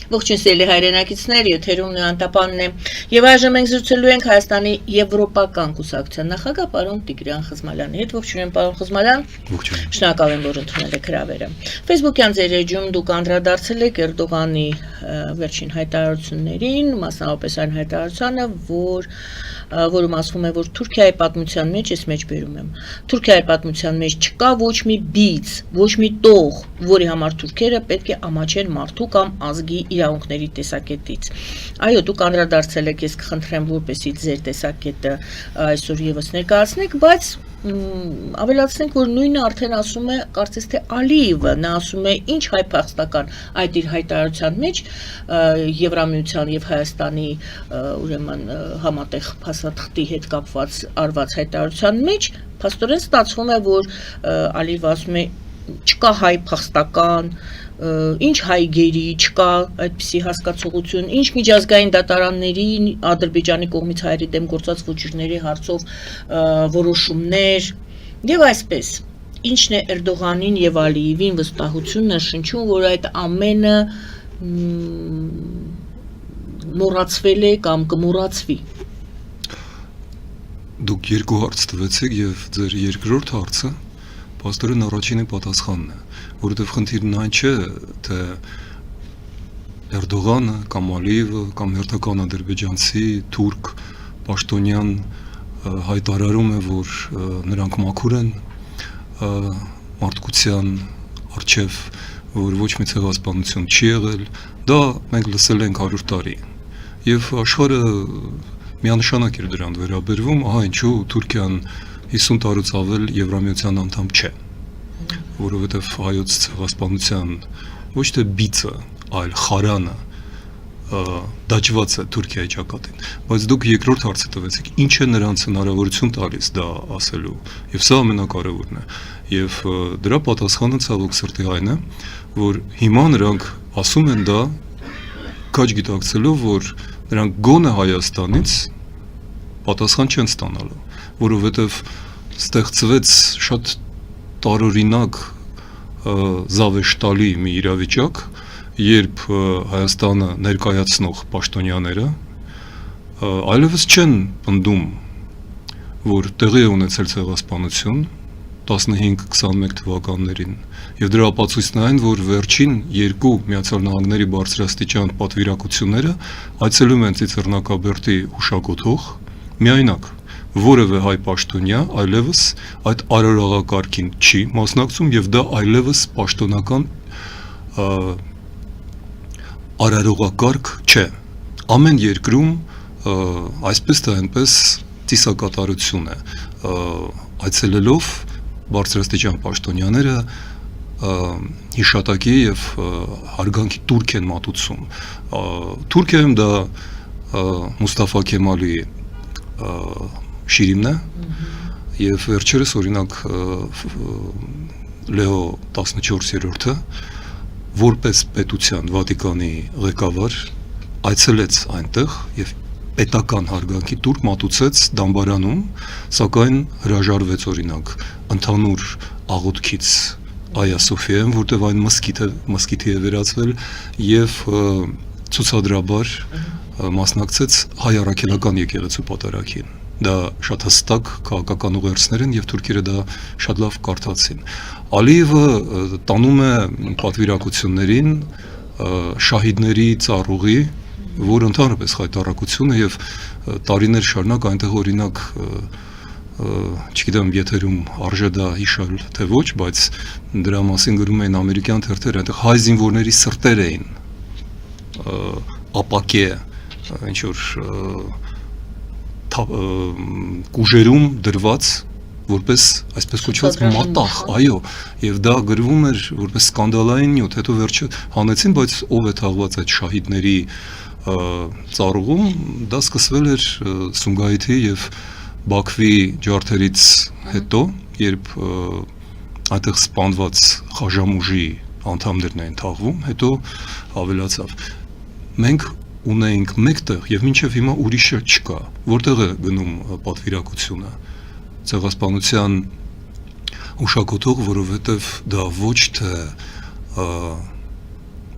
Ողջույն սիրելի հայրենակիցներ, եթերում Նոյանտապանն է, եւ այժմ մենք զրուցելու ենք Հայաստանի Եվրոպական կուսակցության նախագահ պարոն Տիգրան Խզմալյանի հետ։ Ողջույն պարոն Խզմալյան։ Ողջույն։ Շնորհակալ եմ, որ ընդունել եք հրավերը։ Facebook-յան ձեր էջում դուք անդրադարձել եք Էրդողանի վերջին հայտարարություններին, մասնավորապես այն հայտարարությանը, որում ասվում է, որ Թուրքիայի պատմության մեջ, ես մեջ բերում եմ, Թուրքիայի պատմության մեջ չկա ոչ մի բիծ, ոչ մի տող, որի համար թուրքերը պետք է ամաչեն մարդու կամ ազգի իրավունքների տեսակետից։ Այո, դուք անդրադարձել եք, ես կխնդրեմ, որպեսզի ձեր տեսակետը այսօր եւս ներկայացնեք, բայց ավելացնենք, որ նույնը արդեն ասում է, կարծես թե Ալիևը, նա ասում է, ինչ հայ փախստական այդ իր հայտարարության մեջ Եվրամիության եւ Հայաստանի ուրեմն համատեղ փաստաթղթի հետ կապված արված հայտարարության մեջ փաստորեն ստացվում է, որ Ալիևը ասում է, չկա հայ փախստական, ինչ հայ գերի, չկա այդպիսի հասկացողություն, ինչ միջազգային դատարանների Ադրբեջանի կողմից հայերի դեմ գործած ոչիրների հարցով որոշումներ եւ այսպես ինչն է Էրդողանին եւ Ալիևին վստահությունը շնչում, որ այդ ամենը մոռացվել է կամ կմոռացվի։ Դուք երկու հարց տվեցիք եւ ձեր երկրորդ հարցը Պաստորեն առաջինի պատասխանն է, որովհետև խնդիրն այն չէ, թե Էրդողանը կամ Ալիևը կամ հերթական ադրբեջանցի, թուրք, պաշտոնյան հայտարարում է, որ նրանք մաքուր են մարդկության առջև, որ ոչ մի ցեղասպանություն չի եղել, դա մենք լսել ենք 100 տարի։ Եվ աշխարհը միանշանակ էր դրան վերաբերվում, ահա ինչու Թուրքիան 50 տարուց ավել Եվրամիության անդամ չէ, որովհետև հայոց ցեղասպանության ոչ թե բիծը, այլ խարանը դաջված է Թուրքիայի ճակատին, բայց դուք երկրորդ հարցը տվեցիք, ինչ է նրանց հնարավորություն տալիս դա ասելու, եւ սա ամենակարևորն է, եւ դրա պատասխանը ցավոք սրտի այն է, որ հիմա նրանք ասում են դա քաջ գիտակցելով, որ նրանք գոնե Հայաստանից պատասխան չեն ստանալու, որովհետև ստեղծվեց շատ տարօրինակ զավեշտալի մի իրավիճակ, երբ Հայաստանը ներկայացնող պաշտոնյաները այլևս չեն պնդում, որ տեղի է ունեցել ցեղասպանություն 15-21 թվականներին, եւ դրա ապացույցն այն, որ վերջին երկու Միացյալ Նահանգների բարձրաստիճան պատվիրակությունները այցելում են Ծիծեռնակաբերդի հուշագոթող միայնակ որևէ հայ պաշտոնյա այլևս այդ արարողակարգին չի մասնակցում եւ դա այլևս պաշտոնական արարողակարգ չէ։ Ամեն երկրում այսպես թե այնպես ծիսակատարություն է այցելելով բարձրաստիճան պաշտոնյաները հիշատակի եւ հարգանքի տուրք են մատուցում։ Թուրքիայում դա Մուստաֆա Քեմալի շիրիմն է եւ վերջերս օրինակ Լեո 14-րդը որպես պետության Վատիկանի ղեկավար այցելեց այնտեղ եւ պետական հարգանքի տուրք մատուցեց դամբարանում, սակայն հրաժարվեց օրինակ ընդհանուր աղոթքից Այա Սոֆիայում, որտեղ այն մզկիթի է վերածվել եւ ցուցադրաբար մասնակցեց հայ առաքելական եկեղեցու պատարագին։ Դա շատ հստակ քաղաքական ուղերձներ են եւ թուրքերը դա շատ լավ կարդացին։ Ալիևը տանում է պատվիրակություններին շահիդների ծառուղի, որ ընդհանրապես խայտառակություն է եւ տարիներ շարունակ այնտեղ օրինակ չգիտեմ եթերում արժե դա հիշալ թե ոչ, բայց դրա մասին գրում էին ամերիկյան թերթերը, այնտեղ հայ զինվորների սրտեր էին ապակե ինչ որ կուժերում դրված որպես այսպես կոչված մատաղ, այո, եւ դա գրվում էր որպես սկանդալային նյութ, հետո վերջը հանեցին, բայց ով է թաղված այդ շահիդների ծառուղում, դա սկսվել էր Սումգայիթի եւ Բաքվի ջարդերից հետո, երբ այդտեղ սպանված խաժամուժի անդամներն էին թաղվում, հետո ավելացավ։ Մենք ունեինք մեկտեղ եւ մինչեւ հիմա ուրիշը չկա, որտեղ է գնում պատվիրակությունը ցեղասպանության ուշակոթող, որովհետև դա ոչ թե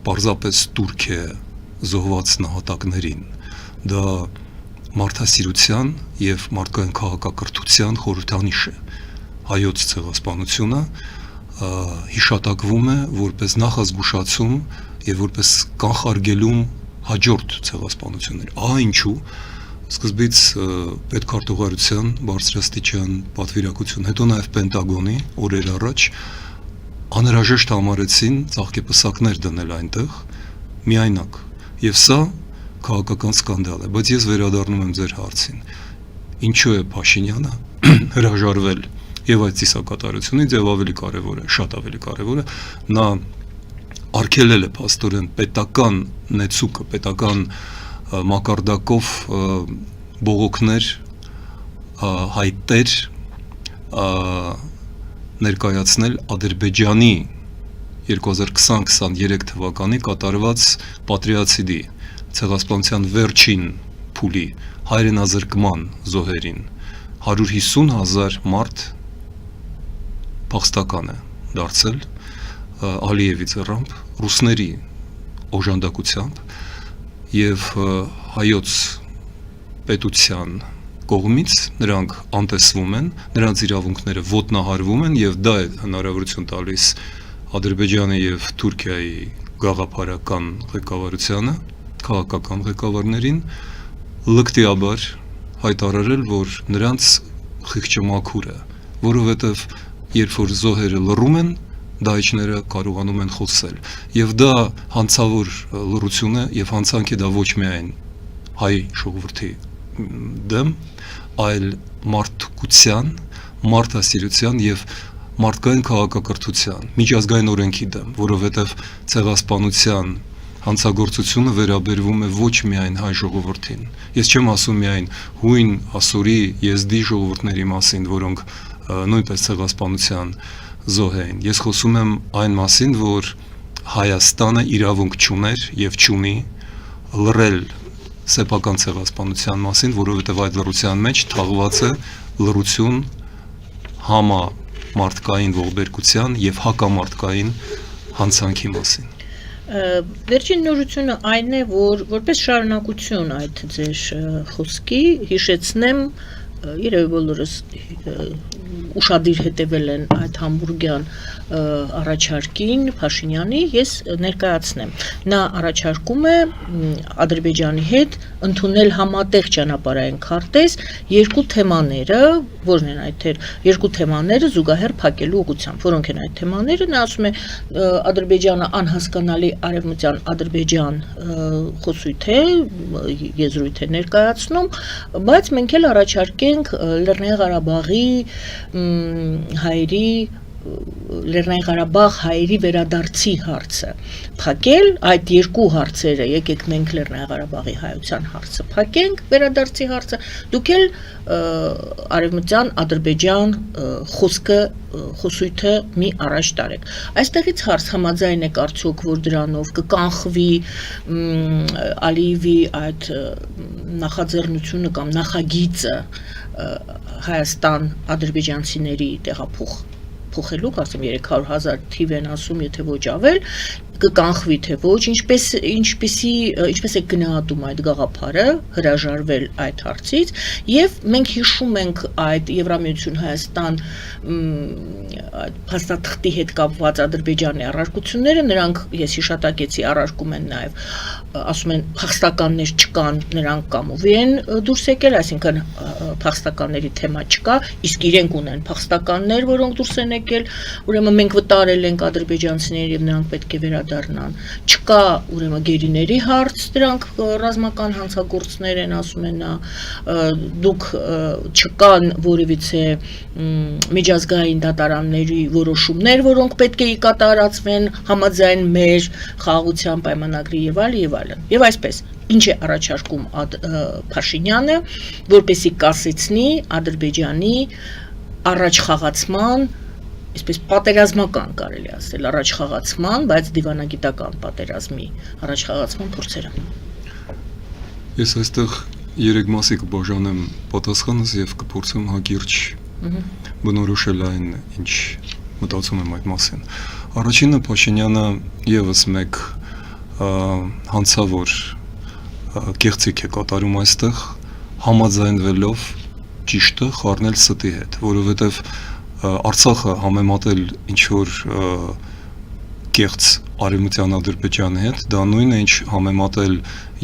պարզապես տուրք է զոհված նահատակներին, դա մարդասիրության եւ մարդկային քաղաքակրթության խորհրդանիշ է։ Հայոց ցեղասպանությունը հիշատակվում է որպես նախազգուշացում եւ որպես կանխարգելում հաջորդ ցեղասպանություններ։ Ինչու սկզբից պետքարտուղարության բարձրաստիճան պատվիրակություն, հետո նաեւ Պենտագոնի օրեր առաջ անհրաժեշտ համարեցին ծաղկեպսակներ դնել այնտեղ միայնակ, եւ սա քաղաքական սկանդալ է, բայց ես վերադառնում եմ ձեր հարցին։ Ինչու է Փաշինյանը հրաժարվել եւ այդ ծիսակատարությունից եւ ավելի կարեւոր է, շատ ավելի կարեւոր է, նա արգելել է փաստորեն պետական նեցուկը, պետական մակարդակով բողոքներ, հայտեր ներկայացնել Ադրբեջանի 2020-23 թվականի կատարված պատրիացիդի ցեղասպանության վերջին փուլի հայրենազրկման զոհերին 150,000 մարդ փախստական է դարձել Ալիևի ձեռամբ, ռուսների օժանդակությամբ եւ հայոց պետության կողմից նրանք անտեսվում են, նրանց իրավունքները ոտնահարվում են եւ դա է հնարավորություն տալիս Ադրբեջանի եւ Թուրքիայի գաղափարական ղեկավարությանը, քաղաքական ղեկավարներին լկտիաբար հայտարարել, որ նրանց խիղճը մաքուր է, որովհետեւ երբ որ զոհերը լռում են, դահիճները կարողանում են խոսել եւ դա հանցավոր լռություն է եւ հանցանք է դա ոչ միայն հայ ժողովրդի դեմ, այլ մարդկության, մարդասիրության եւ մարդկային քաղաքակրթության, միջազգային օրենքի դեմ, որովհետեւ ցեղասպանության հանցագործությունը վերաբերվում է ոչ միայն հայ ժողովրդին։ Ես չեմ ասում միայն հույն ասորի եզդի ժողովուրդների մասին, որոնք նույնպես ցեղասպանության զոհ էին։ Ես խոսում եմ այն մասին, որ Հայաստանը իրավունք չուներ եւ չունի լռել սեփական ցեղասպանության մասին, որովհետեւ այդ լռության մեջ թաղված է լռություն համամարտկային ողբերգության եւ հակամարտկային հանցանքի մասին։ Վերջին նորությունը այն է, որ որպես շարունակություն այդ ձեր խոսքի հիշեցնեմ, երևի բոլորս ուշադիր հետևել են այդ համբուրգյան առաջարկին Փաշինյանի, ես ներկայացնեմ։ Նա առաջարկում է Ադրբեջանի հետ ընդունել համատեղ ճանապարհային քարտեզ երկու թեմաները, որն են այդ երկու թեմաները զուգահեռ փակելու ուղղությամբ, որոնք են այդ թեմաները, նա ասում է Ադրբեջանը անհասկանալի արևմտյան Ադրբեջան խոսույթ է, եզրույթ է ներկայացնում, բայց մենք էլ առաջարկենք Լեռնային Ղարաբաղի հայերի Լեռնային Ղարաբաղ հայերի վերադարձի հարցը փակել, այդ երկու հարցերը, եկեք մենք Լեռնային Ղարաբաղի հայության հարցը փակենք, վերադարձի հարցը, դուք էլ արևմտյան Ադրբեջան խոսույթը մի առաջ տարեք։ Այստեղից հարց համաձայն եք արդյոք, որ դրանով կկանխվի Ալիևի այդ նախաձեռնությունը կամ նախագիծը Հայաստան ադրբեջանցիների փոխելու, ասեմ 300,000 թիվ են ասում, եթե ոչ ավել, կկանխվի թե ոչ, ինչպես է գնահատում այդ գաղափարը, հրաժարվել այդ հարցից, եւ մենք հիշում ենք այդ Եվրամիություն Հայաստան փաստաթղթի հետ կապված Ադրբեջանի առարկությունները, նրանք ես հիշատակեցի առարկում են նաեւ, ասում են փախստականներ չկան, նրանք կամովի են դուրս եկել, այսինքն փախստականների թեմա չկա, իսկ իրենք ունեն փախստականներ, որոնք դուրս են եկել, ուրեմն մենք վտարել ենք ադրբեջանցիներին եւ նրանք պետք է վերադառնան։ Չկա ուրեմն գերիների հարց, դրանք ռազմական հանցագործներ են, ասում են նա, դուք չկան որևիցե միջազգային դատարանների որոշումներ, որոնք պետք է կատարածվեն համաձայն մեր խաղաղության պայմանագրի եւ այլն։ Եվ այսպես, ինչ է առաջարկում Փաշինյանը, որպեսզի կասեցնի Ադրբեջանի առաջխաղացման, այսպես պատերազմական կարելի ասել, առաջխաղացման, բայց դիվանագիտական պատերազմի առաջխաղացման փորձերը։ Ես այստեղ երեք մասի կբաժանեմ պատասխանս եւ կփորձեմ հակիրճ բնորոշել այն, ինչ մտածում եմ այդ մասին։ Առաջինը Փաշինյանը եւս մեկ հանցավոր կեղծիք է կատարում այստեղ համաձայնվելով ճիշտը խառնել ստի հետ, որովհետև Արցախը համեմատել ինչ որ կեղծ արևմտյան Ադրբեջանի հետ, դա նույնն է ինչ համեմատել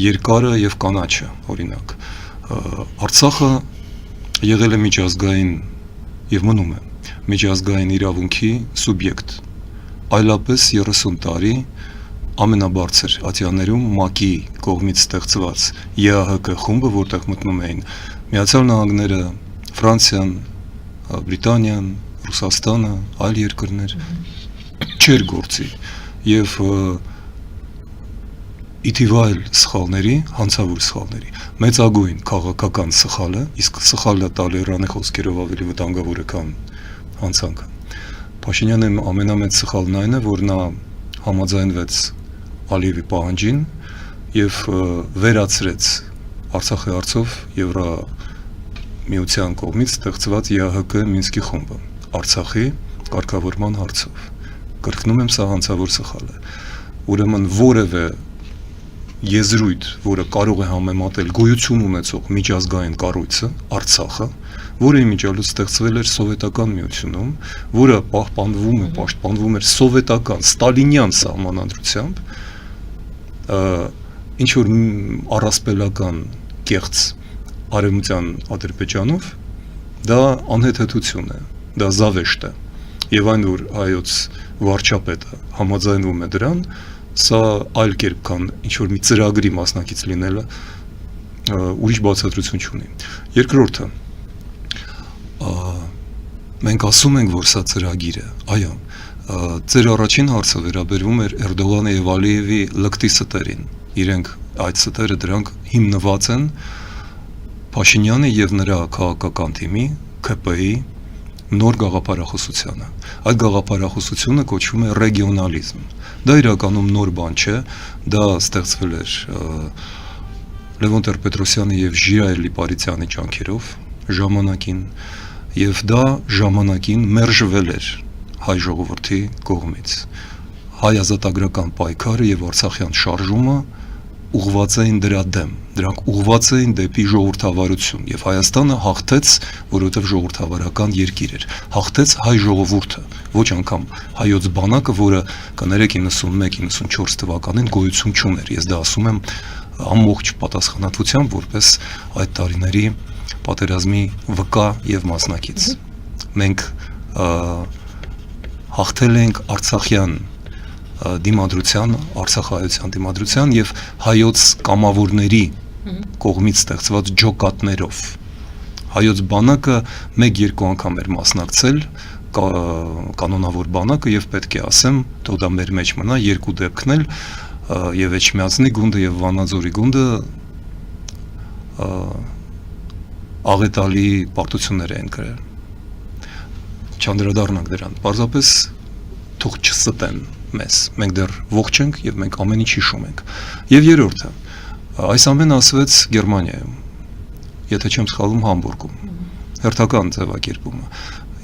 երկարը եւ կանաչը, օրինակ։ Արցախը եղել է միջազգային եւ մնում է միջազգային իրավունքի սուբյեկտ։ Այլապես 30 տարի ամենաբարձր ատյաններում ՄԱԿ-ի կողմից ստեղծված ԵԱՀԿ խումբը, որտեղ մտնում էին Միացյալ Նահանգները, Ֆրանսիան, Բրիտանիան, Ռուսաստանը, այլ երկրներ, չէր գործի եւ իթիվայլ սխալների, հանցավոր սխալների մեծագույն քաղաքական սխալը, իսկ սխալը տալերանի խոսքերով ավելի վտանգավոր է, քան հանցանքը։ Փաշինյանի ամենամեծ սխալն այն է, որ նա համաձայնվեց Ալիևի պահանջին եւ վերացրեց Արցախի հարցով Եվրամիության կողմից ստեղծված ԵԱՀԿ Մինսկի խումբը Արցախի կարգավորման հարցով։ Կրկնում եմ, սա հանցավոր սխալ է։ Ուրեմն որևէ եզրույթ, որը կարող է համեմատել գոյություն ունեցող միջազգային կառույցը, Արցախը, որը իմիջիալոց ստեղծվել էր սովետական միությունում, որը պահպանվում ու պաշտպանվում էր սովետական ստալինյան սահմանադրությամբ, ինչ որ առասպելական կեղծ արևմտյան Ադրբեջանով, դա անհեթեթություն է, դա զավեշտ է, եւ այն որ հայոց վարչապետը համաձայնվում է դրան, սա այլ կերպ կան ինչ որ մի ծրագրի մասնակից լինելը ուրիշ բացատրություն չունի։ Երկրորդը, մենք ասում ենք, որ սա ծրագիր է, այո, ձեր առաջին հարցը վերաբերվում էր Էրդողանի եւ Ալիևի լկտի ստերին, իրենք այդ ստերը դրանք հիմնված են Փաշինյանի եւ նրա քաղաքական թիմի ԿՊ-ի նոր գաղափարախոսությանը։ Այդ գաղափարախոսությունը կոչվում է ռեգիոնալիզմ։ Դա իրականում նոր բան չէ, դա ստեղծվել էր Լևոն Տեր-Պետրոսյանի եւ Ժիրայր Լիպարիցյանի ջանքերով ժամանակին, եւ դա ժամանակին մերժվել էր հայ ժողովրդի կողմից։ Հայ ազատագրական պայքարը եւ Արցախյան շարժումը ուղղված էին դրա դեմ, դրանք ուղղված էին դեպի ժողովրդավարություն եւ Հայաստանը հաղթեց, որովհետեւ ժողովրդավարական երկիր էր, հաղթեց հայ ժողովուրդը, ոչ անգամ հայոց բանակը, որը կներեք 91-94 թվականին գոյություն չուներ։ Ես դա ասում եմ ամբողջ պատասխանատվությամբ, որպես այդ տարիների պատերազմի վկա եւ մասնակից։ Մենք հաղթել ենք Արցախյան դիմադրության, Արցախահայության դիմադրության եւ հայոց կամավորների կողմից ստեղծված ջոկատներով։ Հայոց բանակը 1-2 անգամ էր մասնակցել, կանոնավոր բանակը, եւ պետք է ասեմ, թող դա մեր մեջ մնա, 2 դեպքն էլ եւ Էջմիածնի գունդը եւ Վանաձորի գունդը աղետալի պարտություններ են կրել։ Չանդրադառնանք դրան, պարզապես թող չստեն մեզ, մենք դեռ ողջ ենք եւ մենք ամեն ինչ հիշում ենք։ Եվ երրորդը, այս ամենը ասվեց Գերմանիայում, եթե չեմ սխալվում Համբուրգում, հերթական ձևակերպումը։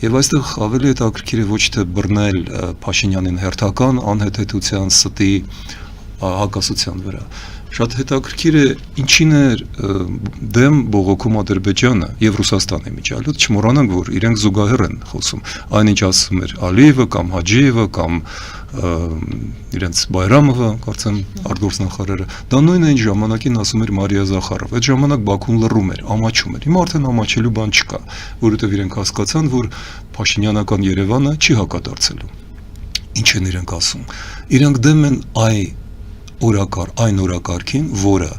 Եվ այստեղ ավելի հետաքրքիր է ոչ թե բռնել Փաշինյանին հերթական անհեթեթության ստի հակասության վրա։ Շատ հետաքրքիր է ինչին է դեմ բողոքում Ադրբեջանը եւ Ռուսաստանը միջալոց, չմոռանանք, որ իրենք զուգահեռ են խոսում։ Այնինչ ասում էր Ալիևը կամ Հաջիևը կամ իրենց Բայրամովը, կարծեմ արտգործնախարարը, դա նույնը ինչ ժամանակին ասում էր Մարիա Զախարով։ Այդ ժամանակ Բաքուն լռում էր, ամաչում էր։ Հիմա արդեն ամաչելու բան չկա, որովհետեւ իրենք հասկացան, որ Փաշինյանական Երևանը չի հակադարձելու։ Ինչ են իրենք ասում։ Իրենք դեմ են այն օրակարգին, որը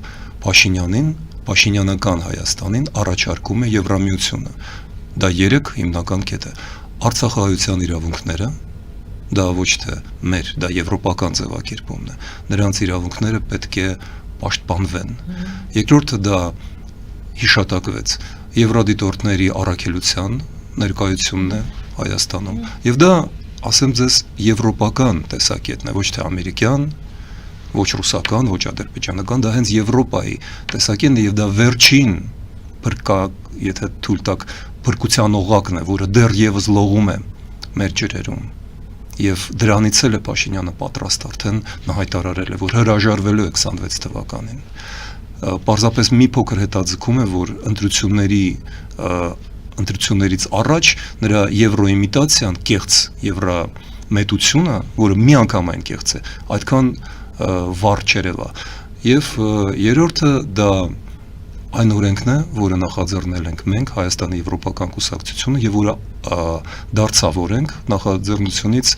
Փաշինյանին, Փաշինյանական Հայաստանին առաջարկում է Եվրամիությունը։ Դա 3 հիմնական կետ է։ Արցախահայության իրավունքները, դա ոչ թե մեր, դա եվրոպական ձևակերպումն է։ Նրանց իրավունքները պետք է պաշտպանվեն։ Երկրորդը դա հիշատակվեց Եվրադիտորդների առաքելության ներկայությունն է Հայաստանում։ Եվ դա, ասեմ ձեզ, եվրոպական տեսակետն է, ոչ թե ամերիկյան, ոչ ռուսական, ոչ ադրբեջանական, դա հենց Եվրոպայի տեսակետն է եւ դա վերջին եթե թույլ տաք փրկության օղակն է, որը դեռ եւս լողում է մեր ջրերում։ եւ դրանից էլ է Փաշինյանը պատրաստ արդեն նա հայտարարել է, որ հրաժարվելու է 26 թվականին։ Պարզապես մի փոքր հետաձգում է, որ ընտրություններից առաջ նրա եվրոիմիտացիան, կեղծ եվրամետությունը, որը միանգամայն կեղծ է, այդքան վառ չերևա։ Եվ երրորդը դա այն օրենքն է, որը նախաձեռնել ենք մենք Հայաստանի Եվրոպական կուսակցությունը եւ որը դարձավ օրենք նախաձեռնությունից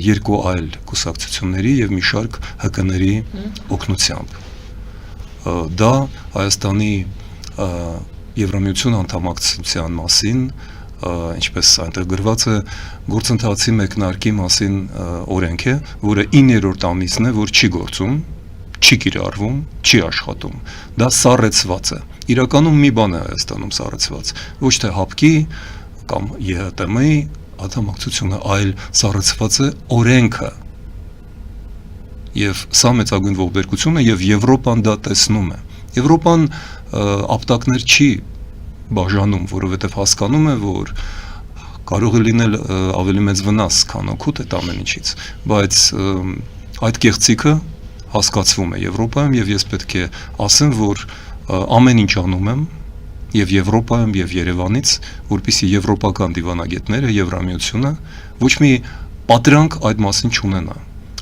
երկու այլ կուսակցությունների եւ մի շարք ՀԿ-ների օգնությամբ։ Դա Հայաստանի Եվրամիություն անդամակցության մասին, ինչպես այնտեղ գրված է, գործընթացի մեկնարկի մասին օրենք է, որը 9-րդ ամիսն է, որ չի գործում, չի կիրառվում, չի աշխատում։ Դա սառեցված է։ Իրականում մի բան է Հայաստանում սառեցված, ոչ թե ՀԱՊԿ-ի կամ ԵՀՏՄ-ի անդամակցությունը, այլ սառեցված է օրենքը։ Եվ սա մեծագույն ողբերգություն է եւ Եվրոպան դա տեսնում է։ Եվրոպան ապտակներ չի բաժանում, որովհետեւ հասկանում է, որ կարող է լինել ավելի մեծ վնաս, քան օգուտ այդ ամեն ինչից, բայց այդ կեղծիքը հասկացվում է Եվրոպայում եւ ես պետք է ասեմ, որ ամեն ինչ անում եմ եւ Եվրոպայում եւ Երևանից, որպեսզի եվրոպական դիվանագետները, Եվրամիությունը ոչ մի պատրանք այդ մասին չունենա։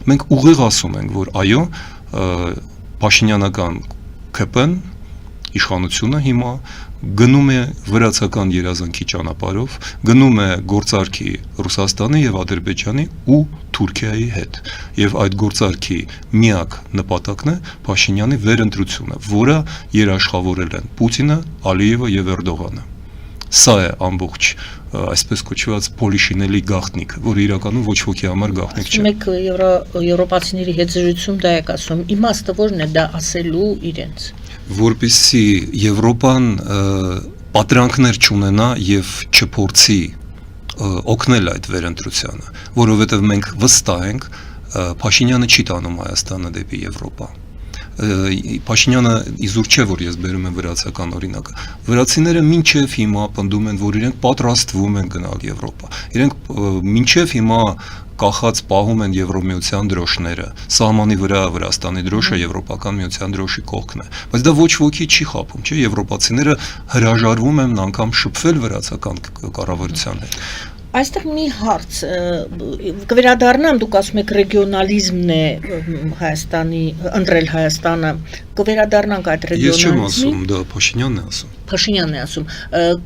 Մենք ուղիղ ասում ենք, որ այո, Փաշինյանական ԿՊ-ն, իշխանությունը հիմա գնում է վրացական երազանքի ճանապարհով, գնում է գործարքի Ռուսաստանի եւ Ադրբեջանի ու Թուրքիայի հետ։ Եվ այդ գործարքի միակ նպատակն է Փաշինյանի վերընտրությունը, որը երաշխավորել են Պուտինը, Ալիևը եւ Էրդողանը։ Սա է ամբողջ այսպես կոչված պոլիշինելի գաղտնիքը, որը իրականում ոչ ոքի համար գաղտնիք չէ։ Մեկ եվրոպացիների հետ զրույցում դա եք ասում, իմաստը որն է դա ասելու իրենց։ Որպեսզի Եվրոպան պատրանքներ չունենա եւ չփորձի օգնել այդ վերընտրությանը, որովհետեւ մենք վստահ ենք, Փաշինյանը չի տանում Հայաստանը դեպի Եվրոպա։ Փաշինյանը իզուր չէ, որ ես բերում եմ վրացական օրինակը։ Վրացիները մինչև հիմա պնդում են, որ իրենք պատրաստվում են գնալ Եվրոպա։ Իրենք մինչև հիմա կախած պահում են Եվրոմիության դրոշները։ Սահմանի վրա Վրաստանի դրոշը Եվրոպական միության դրոշի կողքն է։ Բայց դա ոչ ոքի չի խաբում, չէ՞, եվրոպացիները հրաժարվում են անգամ շփվել վրացական կառավարության հետ։ Այստեղ մի հարց կվերադառնամ, դուք ասում եք ռեգիոնալիզմն է Հայաստանի, ընտրել Հայաստանը, կվերադառնանք այդ Ես չեմ ռեգիոնալիզմին։ ասում, դա Փաշինյանն է ասում։ Փաշինյանն է ասում,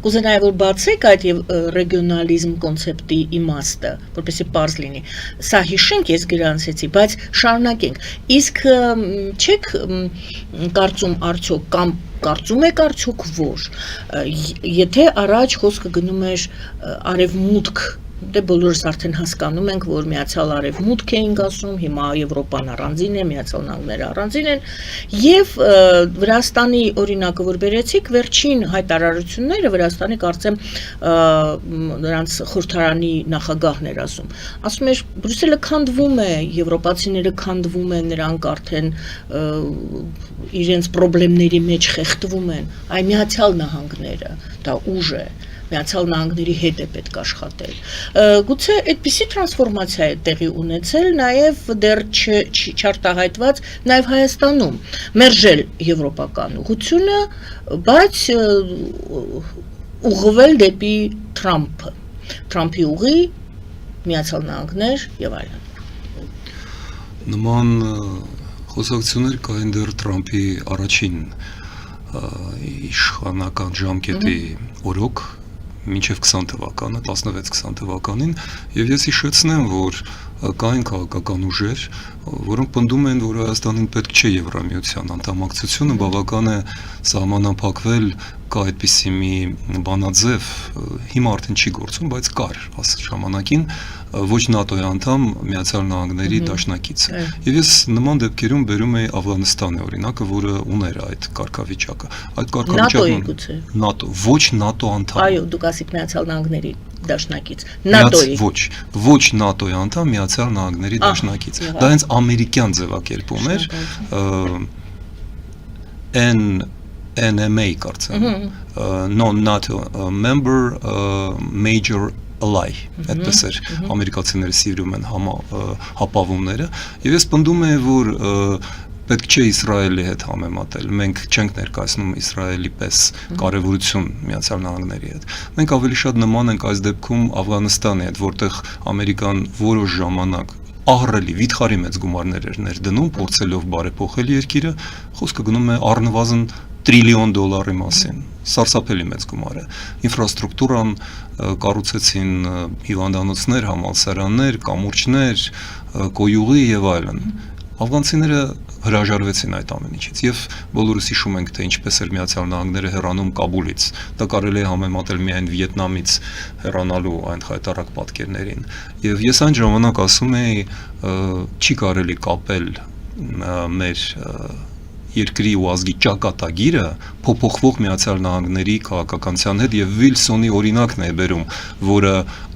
կուզենայի որ բացեք այդ եւ ռեգիոնալիզմ կոնցեպտի իմաստը, որպեսզի պարզ լինի։ Սա հիշենք, ես գրանցեցի, բայց շարունակենք։ Իսկ չեք կարծում արդյոք կամ կարծում եք արդյոք որ եթե առաջ խոսքը գնում էր արևմուտք, դե բոլորս արդեն հասկանում ենք, որ Միացյալ Արևմուտք էինք ասում, հիմա Եվրոպան առանձին է, Միացյալ Նահանգները առանձին են, եւ Վրաստանի օրինակը որ բերեցիք, վերջին հայտարարությունները Վրաստանի կարծեմ նրանց խորհրդարանի նախագահն էր ասում էր Բրյուսելը քանդվում է, եվրոպացիները քանդվում են, նրանք արդեն իրենց խնդիրների մեջ խեղդվում են, այ Միացյալ Նահանգները, դա ուժ է Միացյալ Նահանգների հետ է պետք աշխատել։ Գուցե այդպիսի տրանսֆորմացիա է տեղի ունեցել նաև դեռ չարտահայտված նաև Հայաստանում, մերժել եվրոպական ուղղությունը, բայց ուղղվել դեպի Թրամփը, Թրամփի ուղի, Միացյալ Նահանգներ եւ այլն։ Նման խոսակցություններ կային դեռ Թրամփի առաջին իշխանական ժամկետի օրոք մինչև 20 թվականը, 16-20 թվականին, եւ ես հիշեցնեմ, որ կային քաղաքական ուժեր, որոնք պնդում են, որ Հայաստանին պետք չէ Եվրամիության անդամակցությունը, բավական է սահմանափակվել, կա այդպիսի մի բանաձև, հիմա արդեն չի գործում, բայց կար ժամանակին ոչ ՆԱՏՕ-ի անդամ Միացյալ Նահանգների դաշնակից։ Եվ ես նման դեպքերում բերում էի Աֆղանստանի օրինակը, որը ուներ այդ կարգավիճակը։ Այդ կարգավիճակը ՆԱՏՕ, ոչ ՆԱՏՕ անդամ։ Այո, դուք ասիք Միացյալ Նահանգների դաշնակից։ ՆԱՏՕ-ի։ Ոչ ՆԱՏՕ-ի անդամ Միացյալ Նահանգների դաշնակից։ Դա հենց ամերիկյան ձևակերպում էր, NMA կարծեմ, non-NATO member major lie, այդպես էր ամերիկացիները սիրում են հապավումները, եւ ես պնդում եմ, որ պետք չէ Իսրայելի հետ համեմատել։ Մենք չենք ներկայացնում Իսրայելի պես կարևորություն Միացյալ Նահանգների հետ։ Մենք ավելի շատ նման ենք այս դեպքում Աֆղանստանի հետ, որտեղ Ամերիկան որոշ ժամանակ ահռելի վիթխարի մեծ գումարներ էր ներդնում, փորձելով բարեփոխել երկիրը, խոսքը գնում է առնվազն $1 տրիլիոն մասին, սարսափելի մեծ գումար է։ Ինֆրաստրուկտուրան կառուցեցին հիվանդանոցներ, համալսարաններ, կամուրջներ, կոյուղի եւ այլն։ Աֆղանցիները հրաժարվեցին այդ ամեն ինչից եւ բոլորս հիշում ենք թե ինչպես էր Միացյալ Նահանգները հեռանում Կաբուլից։ Դա կարելի է համեմատել միայն Վիետնամից հեռանալու այն խայտառակ պատկերներին։ Եվ ես այն ժամանակ ասում էի, չի կարելի կապել մեր երկրի ու ազգի ճակատագիրը փոփոխվող Միացյալ Նահանգների քաղաքականության հետ եւ Վիլսոնի օրինակն է բերում, որը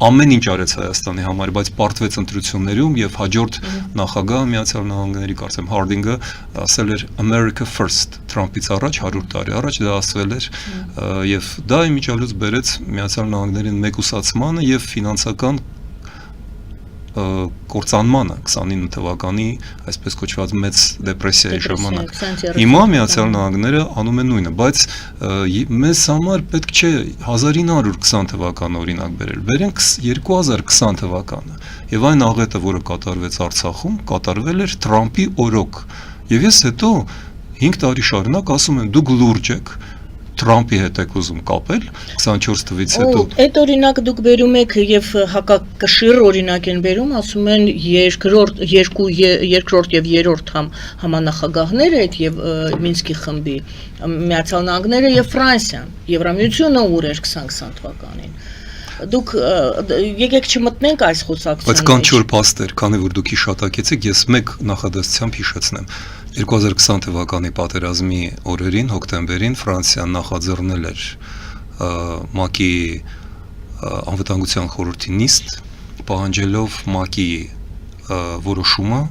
ամեն ինչ արեց Հայաստանի համար, բայց պարտվեց ընտրություններում եւ հաջորդ նախագահ Միացյալ Նահանգների կարծեմ Հարդինգը ասել էր America First, Թրամփից առաջ 100 տարի առաջ դա ասվել էր եւ դա իմիջիալոց բերեց Միացյալ Նահանգներին մեկուսացմանը եւ ֆինանսական կործանմանը 29 թվականի այսպես կոչված մեծ դեպրեսիայի ժամանակ։ Հիմա Միացյալ Նահանգները անում են նույնը, բայց մեզ համար պետք չէ 1920 թվականը օրինակ բերել, բերենք 2020 թվականը։ Եվ այն աղետը, որը կատարվեց Արցախում, կատարվել էր Թրամփի օրոք։ Եվ ես հետո 5 տարի շարունակ ասում եմ, դուք լուրջ եք, Թրամփի հետ եք ուզում կապել 24 թվականից հետո։ Այդ օրինակ դուք բերում եք եւ հակակշիռ օրինակ են բերում, ասում են երկրորդ եւ երրորդ համանախագահները այդ եւ Մինսկի խմբի Միացյալ Նահանգները եւ Ֆրանսիան, Եվրամիությունը ուր էր 2020 թվականին։ Դուք եկեք չմտնենք այս խոսակցության։ Բայց կան 4 փաստեր, քանի որ դուք հիշատակեցիք, ես մեկ նախադասությամբ հիշեցնեմ։ 2020 թվականի պատերազմի օրերին, հոկտեմբերին Ֆրանսիան նախաձեռնել էր ՄԱԿ-ի անվտանգության խորհրդի նիստ, պահանջելով ՄԱԿ-ի որոշումը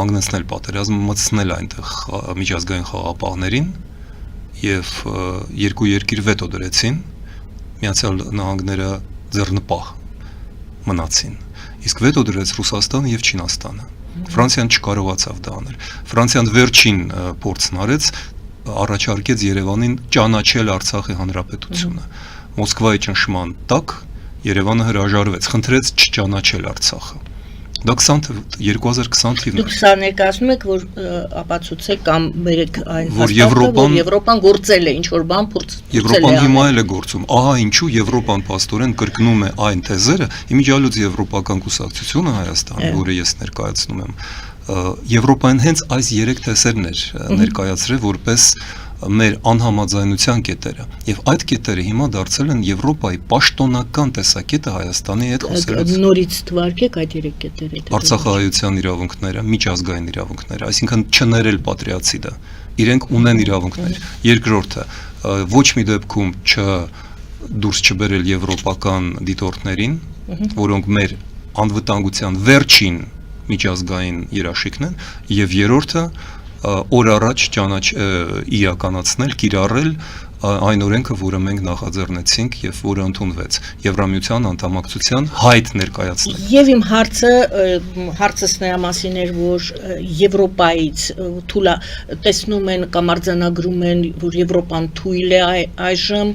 կանգնեցնել պատերազմը, մտցնել այնտեղ միջազգային խաղապահներին եւ երկու երկիր վետո դրեցին, Միացյալ Նահանգները ձեռնպահ մնացին, իսկ վետո դրեց Ռուսաստանը եւ Չինաստանը։ Ֆրանսիան չկարողացավ դա անել։ Ֆրանսիան վերջին փորձն արեց, առաջարկեց Երևանին ճանաչել Արցախի հանրապետությունը։ Մոսկվայի ճնշման տակ Երևանը հրաժարվեց, խնդրեց չճանաչել Արցախը։ Դա 2020 թվականին։ Դուք սա ներկայացնում եք, որ ապացուցեք կամ բերեք այն որ Եվրոպան գործել է, ինչ որ բան փորձել է։ Եվրոպան հիմա էլ է գործում։ Ահա ինչու Եվրոպան փաստորեն կրկնում է այն թեզերը, իմիջիալոց Եվրոպական կուսակցությունը Հայաստանի, որը ես ներկայացնում եմ, Եվրոպան հենց այս 3 թեզերն էր ներկայացրել որպես մեր անհամաձայնության կետերը եւ այդ կետերը հիմա դարձել են Եվրոպայի պաշտոնական տեսակետը Հայաստանի հետ խոսելուց։ Նորից թվարկեք այդ 3 կետերը։ Արցախահայության իրավունքները, միջազգային իրավունքները, այսինքն չներել պատրիացիդը, իրենք ունեն իրավունքներ։ Երկրորդը, ոչ մի դեպքում դուրս չբերել եվրոպական դիտորդներին, որոնք մեր անվտանգության վերջին միջազգային երաշխիքն են, եւ երրորդը օր առաջ իրականացնել, կիրառել այն օրենքը, որը մենք նախաձեռնեցինք եւ որը ընդունվեց Եվրամիության անդամակցության հայտ ներկայացնել։ Եվ իմ հարցս նրա մասին էր, որ Եվրոպայից թույլ տեսնում են կամ արձանագրում են, որ Եվրոպան թույլ է այժմ,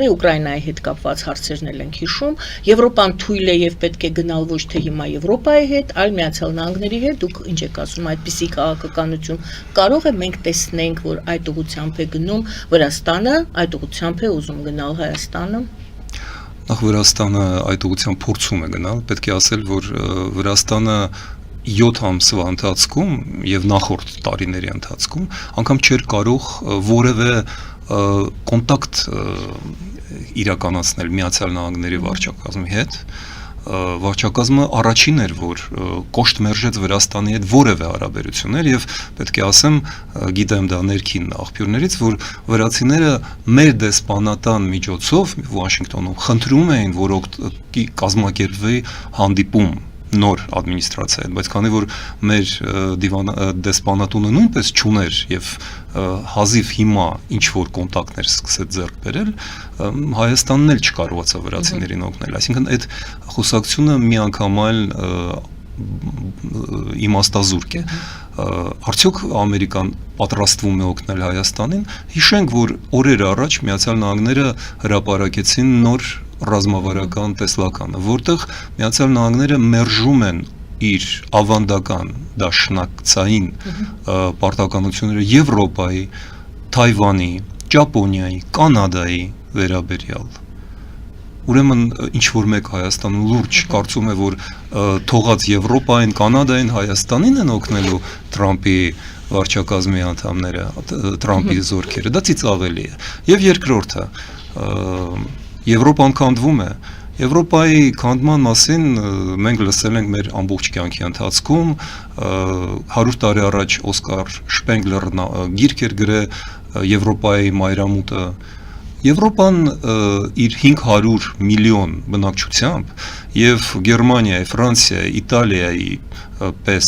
դե Ուկրաինայի հետ կապված հարցերն էլ ենք հիշում, Եվրոպան թույլ է եւ պետք է գնալ ոչ թե հիմա Եվրոպայի հետ, այլ Միացյալ Նահանգների հետ, դուք ինչ եք ասում, այդպիսի քաղաքականություն կարող է մենք տեսնենք, որ այդ ուղղությամբ է գնում Վրաստանը, այդ ուղղությամբ է ուզում գնալ Հայաստանը։ Նախ Վրաստանը այդ ուղղությամբ փորձում է գնալ, պետք է ասել, որ Վրաստանը 7 ամսվա ընթացքում եւ նախորդ տարիների ընթացքում անգամ չէր կարող որևէ կոնտակտ իրականացնել Միացյալ Նահանգների վարչակազմի հետ։ Վարչակազմը առաջին էր, որ կոշտ մերժեց Վրաստանի հետ որևէ հարաբերություններ եւ պետք է ասեմ, գիտեմ դա ներքին աղբյուրներից, որ վրացիները մեր դեսպանատան միջոցով Վաշինգտոնում խնդրում էին, որ կազմակերպվի հանդիպում նոր ադմինիստրացիա հետ, բայց քանի որ մեր դեսպանատունը նույնպես չուներ եւ հազիվ հիմա ինչ որ կոնտակտներ սկսեց ձեռք բերել, Հայաստանն էլ չկարողացավ վրացիներին օգնել, այսինքն այդ խոսակցությունը միանգամայն իմաստազուրկ է։ Արդյոք Ամերիկան պատրաստվում է օգնել Հայաստանին։ Հիշենք, որ օրեր առաջ Միացյալ Նահանգները հրապարակեցին նոր ռազմավարական տեսլականը, որտեղ Միացյալ Նահանգները մերժում են իր ավանդական դաշնակցային պարտականությունները Եվրոպայի, Թայվանի, Ճապոնիայի, Կանադայի վերաբերյալ։ Ուրեմն ինչ որ մեկ Հայաստանում լուրջ կարծում է, որ թողած Եվրոպային, Կանադային Հայաստանին են օգնելու Թրամփի վարչակազմի անդամները, Թրամփի զորքերը, դա ծիծաղելի է։ Եվ երկրորդը, Եվրոպան քանդվում է։ Եվրոպայի քանդման մասին մենք լսել ենք մեր ամբողջ կյանքի ընթացքում, 100 տարի առաջ Օսկար Շպենգլերն գիրք էր գրել Եվրոպայի մայրամուտը։ Եվրոպան իր 500 միլիոն բնակչությամբ եւ Գերմանիայի, Ֆրանսիայի, Իտալիայի պես,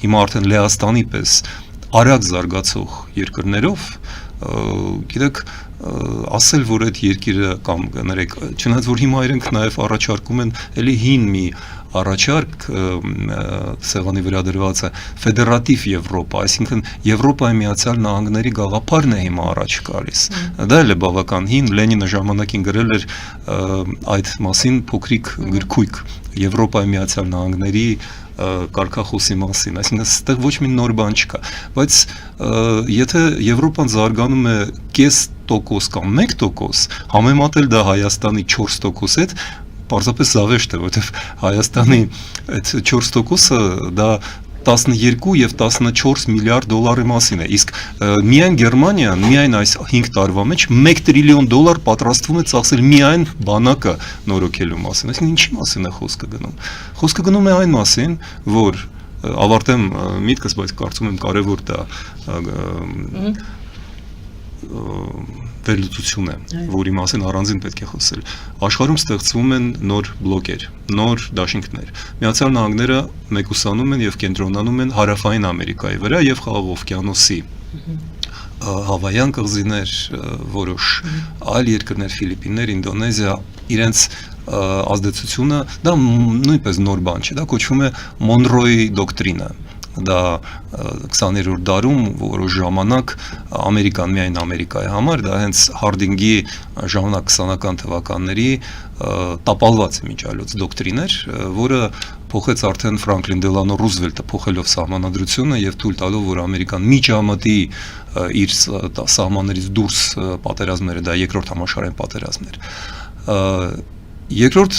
հիմա արդեն Լեհաստանի պես արագ զարգացող երկրներով, գիտեք, ասել, որ այդ երկիրը կամ կներեք, չնայած որ հիմա իրենք նաև առաջարկում են էլի հին մի առաջարկ սեղանի վրա դրված է ֆեդերատիվ Եվրոպա, այսինքն Եվրոպայի Միացյալ Նահանգների գաղափարն է հիմա առաջ գալիս։ Դա էլ է բավական հին, Լենինը ժամանակին գրել էր այդ մասին փոքրիկ գրքույկ Եվրոպայի Միացյալ Նահանգների կարգախոսի մասին, այսինքն այստեղ ոչ մի նոր բան չկա, բայց եթե Եվրոպան զարգանում է կես տոկոս կամ 1%, համեմատել դա Հայաստանի 4% հետ, պարզապես զավեշտ է, որովհետև Հայաստանի այդ 4%-ը դա 12 եւ 14 միլիարդ դոլարի մասին է, իսկ միայն Գերմանիան միայն այս 5 տարվա մեջ 1 տրիլիոն դոլար պատրաստվում է ծախսել միայն բանակը նորոգելու մասին, այսինքն ինչի մասին է խոսքը գնում։ Խոսքը գնում է այն մասին, որ ավարտեմ միտքս, բայց կարծում եմ կարևոր դա վերլուծություն է, որի մասին առանձին պետք է խոսել։ Աշխարհում ստեղծվում են նոր բլոկեր, նոր դաշինքներ։ Միացյալ Նահանգները մեկուսանում են եւ կենտրոնանում են Հարավային Ամերիկայի վրա եւ Խաղաղ օվկիանոսի Հավայան կղզիներ, որոշ այլ երկրներ, Ֆիլիպիններ, Ինդոնեզիա, իրենց ազդեցությունը դա նույնպես նոր բան չէ, դա կոչվում է Մոնրոյի դոկտրինը։ Դա 20-րդ դարում որոշ ժամանակ Ամերիկան միայն Ամերիկայի համար, դա հենց Հարդինգի ժամանակ 20-ական թվականների տապալված միջալոց դոկտրին էր, որը փոխեց արդեն Ֆրանկլին Դելանո Ռուզվելտը փոխելով սահմանադրությունը եւ թույլ տալով, որ Ամերիկան միջամտի իր սահմաններից դուրս պատերազմները, դա երկրորդ համաշխարհային պատերազմն էր։ Երկրորդ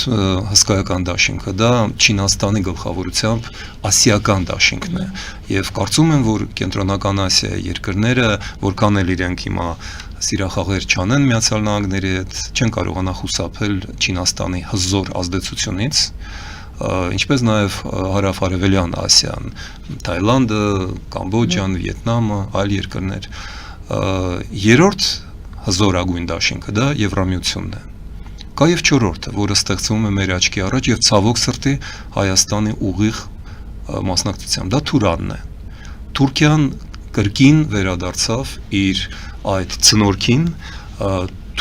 հսկայական դաշինքը դա Չինաստանի գլխավորությամբ ասիական դաշինքն է եւ կարծում եմ, որ կենտրոնական Ասիայի երկրները, որքան էլ իրենք հիմա սիրախաղեր չանեն Միացյալ Նահանգների հետ, չեն կարողանա խուսափել Չինաստանի հզոր ազդեցությունից, ինչպես նաեւ հարավ-արևելյան Ասիան, Թայլանդը, Կամբոջան, Վիետնամը, այլ երկրներ։ Երրորդ հզորագույն դաշինքը դա Եվրամիությունն է։ Կա եւ չորրորդը, որը ստեղծվում է մեր աչքի առաջ եւ ցավոք սրտի Հայաստանի ուղիղ մասնակցությամբ, դա Թուրանն է։ Թուրքիան կրկին վերադարձավ իր այդ ցնորքին,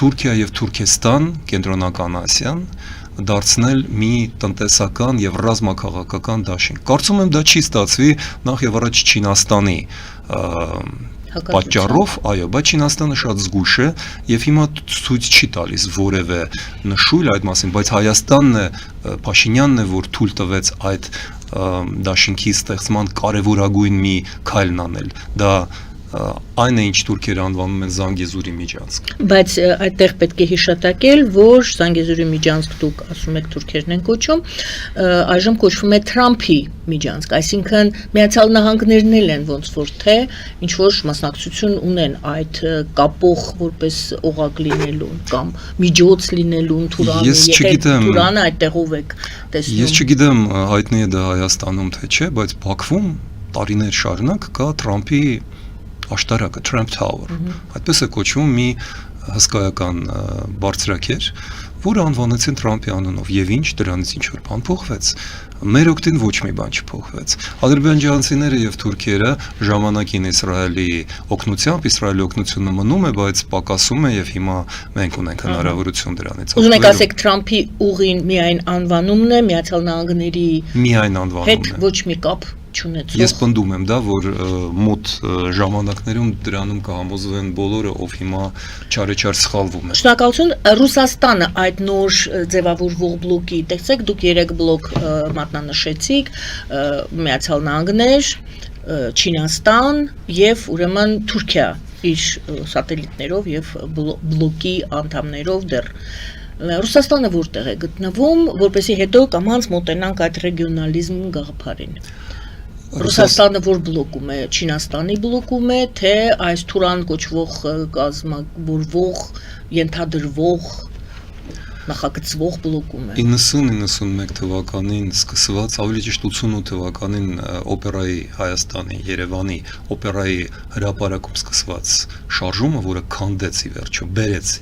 Թուրքիա եւ Թուրքեստան, կենտրոնական Ասիան դարձնել մի տնտեսական եւ ռազմաքաղաքական դաշինք։ Կարծում եմ դա չի ստացվի նախ եւ առաջ Չինաստանի պատճառով, այո, բայց Չինաստանը շատ զգույշ է եւ հիմա ցույց չի տալիս որևէ նշույլ այդ մասին, բայց Հայաստանն է, Փաշինյանն է, որ թույլ տվեց այդ դաշինքի ստեղծման կարևորագույն մի քայլն անել։ Դա այն է, ինչ թուրքերը անվանում են Զանգեզուրի միջանցք։ Բայց այդտեղ պետք է հիշատակել, որ Զանգեզուրի միջանցք դուք ասում եք թուրքերն են կոչում, այժմ կոչվում է Թրամփի միջանցք, այսինքն Միացյալ Նահանգներն են ոնց որ թե ինչ որ մասնակցություն ունեն այդ կապող որպես օղակ լինելու կամ միջոց լինելու Թուրանը, եթե Թուրանը այդտեղով եք տեսնում։ Ես չգիտեմ հայտնի է դա Հայաստանում թե չէ, բայց Բաքվում տարիներ շարունակ կա Թրամփի աշտարակը, Trump Tower, այդպես է կոչվում մի հսկայական բարձրակեր, որը անվանեցին Թրամփի անունով, եւ ինչ դրանից ինչ որ բան փոխվեց։ Մեր օգտին ոչ մի բան չփոխվեց։ Ադրբեջանցիները եւ թուրքերը ժամանակին Իսրայելի օգնությամբ, Իսրայելի օգնությունը մնում է, բայց պակասում է եւ հիմա մենք ունենք հնարավորություն դրանից։ Ուզում եք ասեք Թրամփի ուղին միայն անվանումն է, Միացյալ Նահանգների միայն անվանումն հետ ոչ մի կապ չունեցող։ Ես պնդում եմ դա, որ մոտ ժամանակներում դրանում կհամոզվեն բոլորը, ով հիմա չարեչար սխալվում է։ Շնորհակալություն, Ռուսաստանը այդ նոր ձևավորվող բլոկի, տեսեք, դուք 3 բլոկ մատնանշեցիք, Միացյալ Նահանգներ, Չինաստան եւ ուրեմն Թուրքիա իր սատելիտներով եւ բլոկի անդամներով դեռ Ռուսաստանը որտեղ է գտնվում, որպեսզի հետո կամած մոտենանք այդ ռեգիոնալիզմ գաղափարին։ Ռուսաստանը որ բլոկում է, Չինաստանի բլոկում է, թե այս Թուրան կոչվող կազմավորվող, ենթադրվող, նախագծվող բլոկում է։ 90-91 թվականին սկսված, ավելի ճիշտ 88 թվականին օպերայի Հայաստանի, Երևանի օպերայի հրապարակում սկսված շարժումը, որը քանդեց ի վերջո, բերեց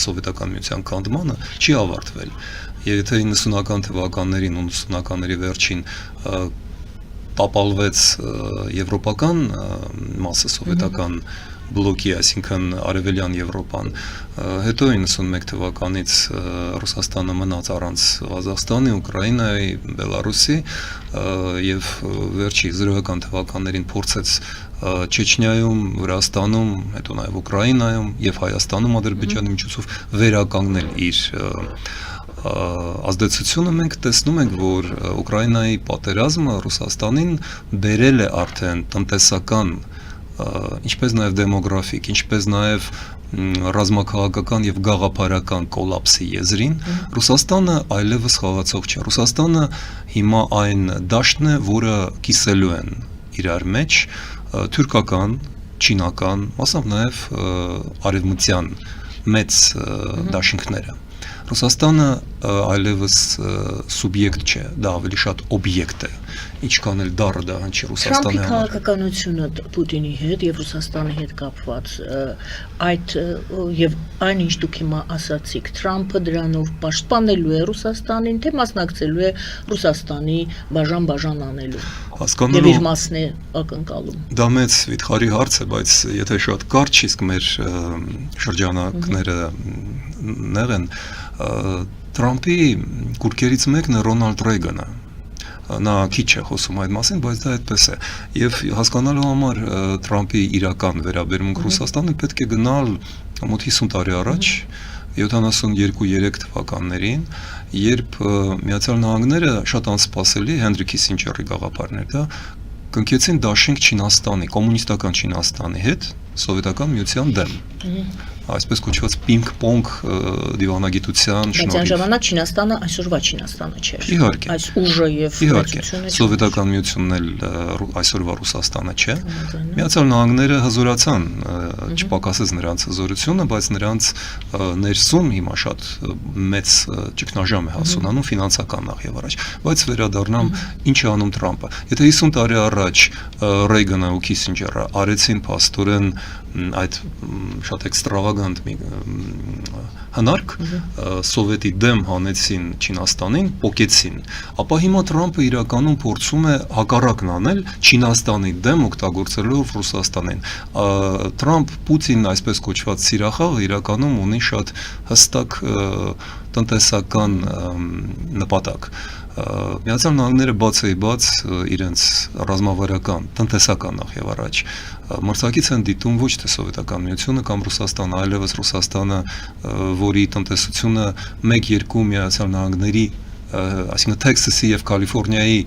սովետական միության քանդմանը, չի ավարտվել։ Եվ եթե 90-ական թվականներին, 90-ականների վերջին տապալվեց եվրոպական մասը սովետական բլոկի, այսինքն արևելյան Եվրոպան, հետո 91 թվականից Ռուսաստանը մնաց առանց Ղազախստանի, Ուկրաինայի, Բելարուսի եւ վերջի 0-ական թվականներին փորձեց Չեչնիայում, Վրաստանում, հետո նաեւ Ուկրաինայում եւ Հայաստանում Ադրբեջանի միջոցով վերականգնել իր ազդեցությունը։ Մենք տեսնում ենք, որ Ուկրաինայի պատերազմը Ռուսաստանին բերել է արդեն տնտեսական, ինչպես նաև դեմոգրաֆիկ, ինչպես նաև ռազմաքաղաքական եւ գաղափարական կոլապսի եզրին, Ռուսաստանը այլևս խաղացող չէ։ Ռուսաստանը հիմա այն դաշտն է, որը կիսելու են իրար մեջ թուրքական, չինական, մասամբ նաև արևմտյան մեծ դաշինքները։ Ռուսաստանը այլևս սուբյեկտ չէ, դա ավելի շատ օբյեկտ է, ինչքան էլ դառը դա հնչի Ռուսաստանի համար։ Թրամփի քաղաքականությունը Պուտինի հետ եւ Ռուսաստանի հետ կապված այդ եւ այնինչ դուք հիմա ասացիք, Թրամփը դրանով պաշտպանելու է Ռուսաստանին, թե մասնակցելու է Ռուսաստանի բաժան անելու։ Հասկանալու եւ իր մասն է ակնկալում։ Դա մեծ վիթխարի հարց է, բայց եթե շատ կարճ, իսկ մեր շրջանակները նեղ են, Թրամփի կուրքերից մեկն է Ռոնալդ Ռեյգանը։ Նա քիչ է խոսում այդ մասին, բայց դա այդպես է։ Եվ հասկանալու համար Թրամփի իրական վերաբերմունք Ռուսաստանին պետք է գնալ մոտ 50 տարի առաջ, 72-3 թվականներին, երբ Միացյալ Նահանգները շատ անսպասելի Հենրի Քիսինջերի գաղափարն էր դա, կնքեցին դաշինք Չինաստանի, կոմունիստական Չինաստանի հետ սովետական միության դեմ։ Այսպես կոչված պինգ-պոնգ դիվանագիտության շնորհիվ։ Բայց այն ժամանակ Չինաստանը այսօրվա Չինաստանը չէր։ Իհարկե։ Այս ուժը եւ մեծությունը սովետական միությունն էլ այսօրվա Ռուսաստանը չէ։ Միացյալ Նահանգները հզորացան, չպակասեց նրանց հզորությունը, բայց նրանց ներսում հիմա շատ մեծ ճգնաժամ է հասունանում ֆինանսական նախ եւ առաջ։ Բայց վերադառնամ ինչ է անում Թրամփը։ Եթե 50 տարի առաջ Ռեյգանը ու Քիսինջերը արեցին փաստորեն այդ շատ էքստրավագանտ մի հնարք սովետի դեմ հանեցին Չինաստանին, պոկեցին, ապա հիմա Թրամփը իրականում փորձում է հակառակն անել Չինաստանի դեմ օգտագործելով Ռուսաստանին։ Թրամփ-Պուտին այսպես կոչված սիրախաղը իրականում ունի շատ հստակ տնտեսական նպատակ։ Միացյալ Նահանգները բաց իրենց ռազմավարական, տնտեսական նախ եւ առաջ մրցակից են դիտում ոչ թե սովետական միությունը կամ Ռուսաստանը, այլևս Ռուսաստանը, որի տնտեսությունը 1-2 Միացյալ Նահանգների, այսինքն Թեքսասի եւ Կալիֆոռնիայի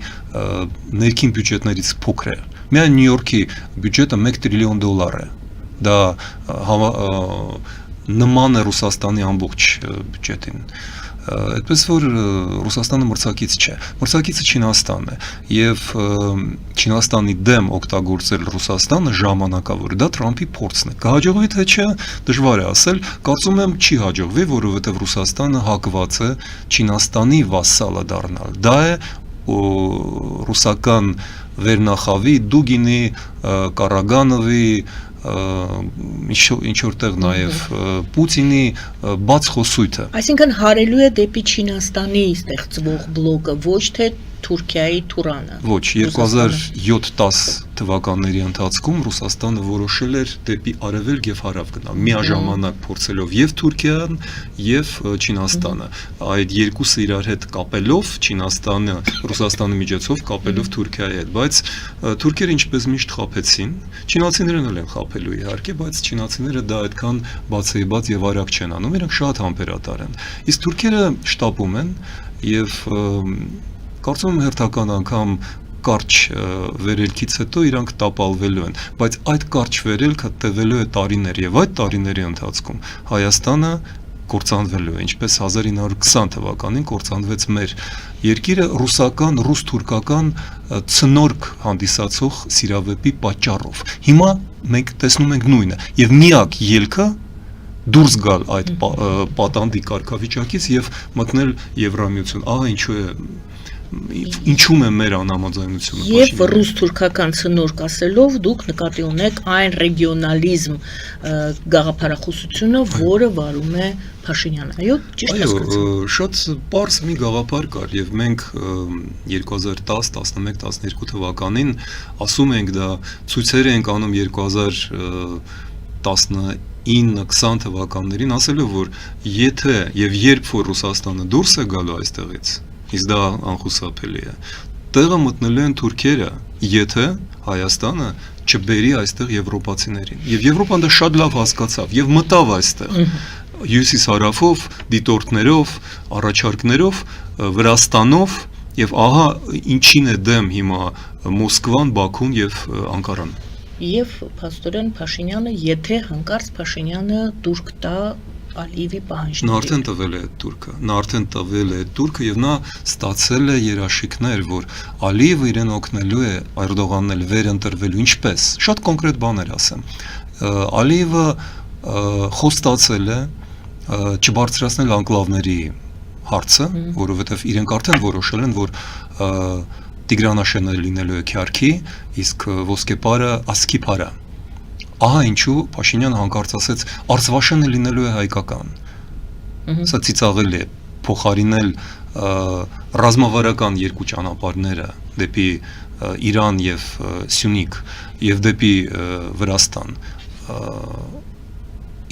ներքին բյուջետներից փոքր է։ Միայն Նյու Յորքի բյուջետը $1 տրիլիոն է։ Դա նման է Ռուսաստանի ամբողջ բյուջետին։ Այդպես որ Ռուսաստանը մրցակից չէ, մրցակիցը Չինաստանն է եւ Չինաստանի դեմ օգտագործել Ռուսաստանը ժամանակավոր, դա Թրամփի փորձն է։ Կհաջողվի թե չէ, դժվար է ասել, կարծում եմ չի հաջողվի, որովհետեւ Ռուսաստանը հակված է Չինաստանի վասալը դառնալ։ Դա է ռուսական վերնախավի Դուգինի, Կարագանովի, ինչ որտեղ նաև Պուտինի բաց խոսույթը։ Այսինքն հարելու է դեպի Չինաստանի ստեղծվող բլոկը, ոչ թե Թուրքիայի Թուրանը։ Ոչ, 2007-10 թվականների ընթացքում Ռուսաստանը որոշել էր դեպի արևելք եւ հարավ գնալ, միաժամանակ փորձելով եւ Թուրքիան եւ Չինաստանը։ Այդ երկուսը իրար հետ կապելով Չինաստանը, Ռուսաստանի միջոցով կապելով Թուրքիայի հետ, բայց թուրքերը ինչպես միշտ խաբեցին, չինացիներն էլ են խաբելու իհարկե, բայց չինացիները դա այդքան բացեիբաց եւ արագ չեն անում, իրենք շատ համբերատար են։ Իսկ թուրքերը շտապում են եւ կարծում եմ հերթական անգամ կարճ վերելքից հետո իրանք տապալվելու են, բայց այդ կարճ վերելքը տևելու է տարիներ եւ այդ տարիների ընթացքում Հայաստանը կործանվելու է, ինչպես 1920 թվականին կործանվեց մեր երկիրը ռուս-թուրքական ցնորք հանդիսացող սիրավեպի պատճառով։ Հիմա մենք տեսնում ենք նույնը եւ միակ ելքը դուրս գալ այդ պատանդի կարգավիճակից եւ մտնել Եվրամիություն։ Ահա ինչու է մեր անհամաձայնությունը։ Եվ ռուս-թուրքական ցնորք ասելով դուք նկատի ունեք այն ռեգիոնալիզմ գաղափարախոսությունը, որը վարում է Փաշինյանը։ Այո, ճիշտ հասկացա։ Այո, շատ պարզ մի գաղափար կար եւ մենք 2010, 11, 12 թվականին ասում ենք դա ցույցեր ենք անում 2019-20 թվականներին ասելով որ եթե եւ երբ որ Ռուսաստանը դուրս է գալու այստեղից իսկ դա անխուսափելի է տեղը մտնելու են թուրքերը եթե Հայաստանը չբերի այստեղ եվրոպացիներին եւ Եվրոպան դա շատ լավ հասկացավ եւ մտավ այստեղ հյուսիս հարավով դիտորդներով առաջարկներով Վրաստանով եւ ահա ինչին է դեմ հիմա Մոսկվան, Բաքուն եւ Անկարան Եվ փաստորեն Փաշինյանը եթե հանկարծ Փաշինյանը դուրք տա Ալիևի պահանջները։ Նա արդեն տվել է այդ турքը եւ նա ստացել է երաշխիքներ, որ Ալիևը իրեն օգնելու է Էրդողանն էլ վերընտրվելու ինչպես։ Շատ կոնկրետ բաներ ասեմ։ Ալիևը խոստացել է չբարձրացնել անկլավների հարցը, որովհետեւ իրենք արդեն որոշել են, որ Տիգրանաշենը լինելու է Քյարքի, իսկ ոսկեպարը Ասկիփարը։ Ահա ինչու Փաշինյանը հանկարծ ասեց Արցվաշենը լինելու է հայկական։ Սա ծիծաղելի է փոխարինել ռազմավարական երկու ճանապարհները դեպի Իրան եւ Սյունիք եւ դեպի Վրաստան։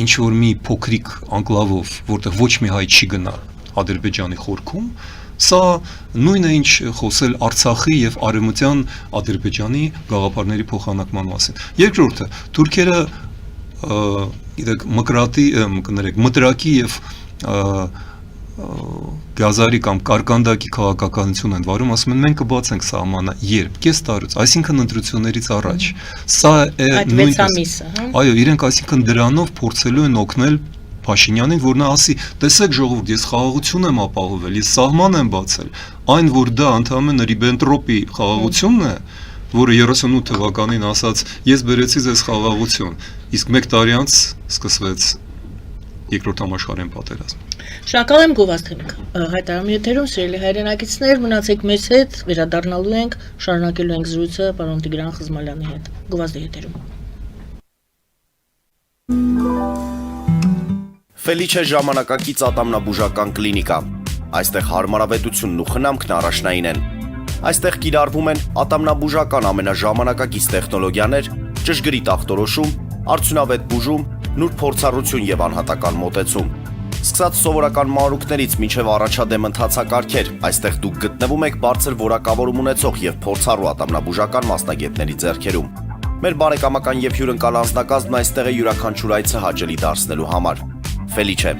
Ինչ որ մի փոքրիկ անկլավով, որտեղ ոչ մի հայ չի գնա Ադրբեջանի խորքում, սա նույնն է ինչ խոսել Արցախի եւ Արևմտյան Ադրբեջանի գաղափարների փոխանակման մասին։ Երկրորդը թուրքերը գիտեք մտրակի եւ գազարի կամ կարկանդակի քաղաքականություն են վարում, ասում են մենք կբացենք սահմանը երբ կես տարուց, այսինքն ընտրություններից առաջ։ Սա է նույնպես։ Այո, իրենք այսինքն դրանով փորձելու են օգնել Փաշինյանին, որ նա ասի, տեսեք ժողովուրդ, ես խաղաղություն եմ ապահովել, ես սահման եմ բացել, այն որ դա ընդհանրապես Ռիբենտրոպի խաղաղությունն է, որը 38 թվականին ասաց, ես բերեցի ձեզ խաղաղություն, իսկ 1 տարի անց սկսվեց երկրորդ համաշխարհային պատերազմը։ Շնորհակալ եմ Գովազդենիք։ Հայտարարում եթերում սիրելի հայրենակիցներ, մնացեք մեզ հետ, վերադառնալու ենք, շարունակելու ենք զրույցը պարոն Տիգրան Խզմալյանի հետ։ Գովազդի եթերում։ Ֆելիչե ժամանակակից ատամնաբուժական կլինիկա։ Այստեղ հարմարավետությունն ու խնամքն առաջնային են։ Այստեղ կիրառվում են ատամնաբուժական ամենաժամանակակից տեխնոլոգիաներ, ճշգրիտ ախտորոշում, արդյունավետ բուժում, նուրբ փորձառություն եւ անհատական մոտեցում։ Սկսած սովորական մանրուքներից մինչև առաջադեմ ընթացակարգեր, այստեղ դուք գտնվում եք բարձր որակավորում ունեցող եւ փորձառու ատամնաբուժական մասնագետների ձեռքերում։ Մեր բարեկամական եւ հյուրընկալ անձնակազմն այստեղ է յուրաքանչյուր այցը հաճելի դարձնելու համար։ Ֆելիչե,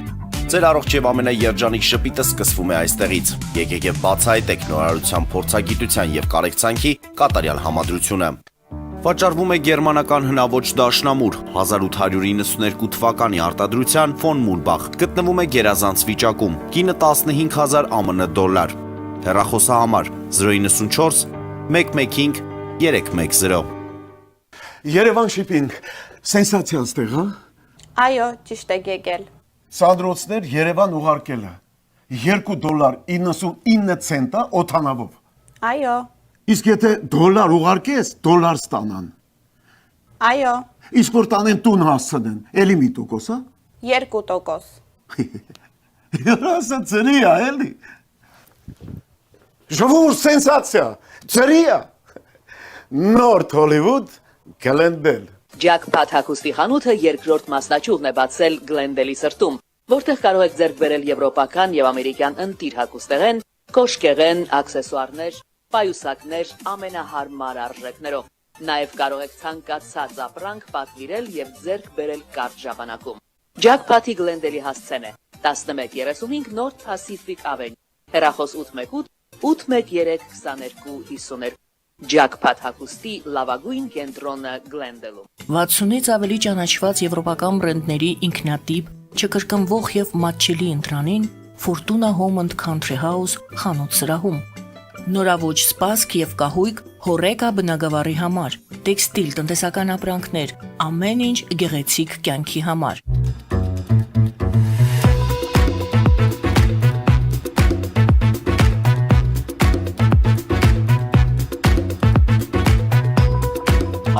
ձեր առողջ եւ ամենաերջանիկ շպիտը սկսվում է այստեղից։ Եկեք եւ բացահայտեք նորարարության փորձագիտության եւ կարեկցանքի կատարյալ համադրությունը։ Վաճառվում է գերմանական հնաոճ դաշնամուր 1892 թվականի արտադրության ֆոն Մուրբախ, գտնվում է գերազանց վիճակում, կինը 15000 ԱՄՆ դոլար։ Հեռախոսահամար 094 115 310։ Երևան շիփինգ, սենսացիա ստեղ, հա։ Այո, ճիշտ եք եկել։ Սանդրոցներ Երևան ուղարկելը $2.99 օթանավով։ Այո։ Իսկ եթե դոլար ուղարկես, դոլար ստանան։ Այո, Իսկ որ տանեն տուն հասցնեն, էլի մի տոկոս, հա։ 2%։ Երասը ծրի է, էլի։ Ժողովուրդ սենսացիա, ծրի է։ Նորդ Հոլիվուդ Գլենդել։ Ջաքփաթ հագուստի խանութը երկրորդ մասնաճյուղն է բացել Գլենդելի սրտում, որտեղ կարող եք ձեռք բերել եվրոպական եւ ամերիկյան ընտիր հագուստեղեն, կոշկեղեն, աքսեսուարներ, պայուսակներ ամենահարմար արժեքներով։ Նաեւ կարող եք ցանկացած ապրանք պատվիրել եւ ձեռք բերել կարճ ժամանակում։ Ջաքփաթի Գլենդելի հասցեն է 1135 North Pacific Avenue, հեռախոս 818 813 2252 Ջաքփաթ հագուստի լավագույն կենտրոնը Գլենդելում։ 60-ից ավելի ճանաչված եվրոպական բրենդների ինքնատիպ, չկրկնվող եւ մատչելի ընտրանին Fortuna Home and Country House խանութ սրահում։ Նորավոճ սպասք եւ կահույք հորեկա բնագավառի համար, տեքստիլ տնտեսական ապրանքներ, ամեն ինչ գեղեցիկ կյանքի համար։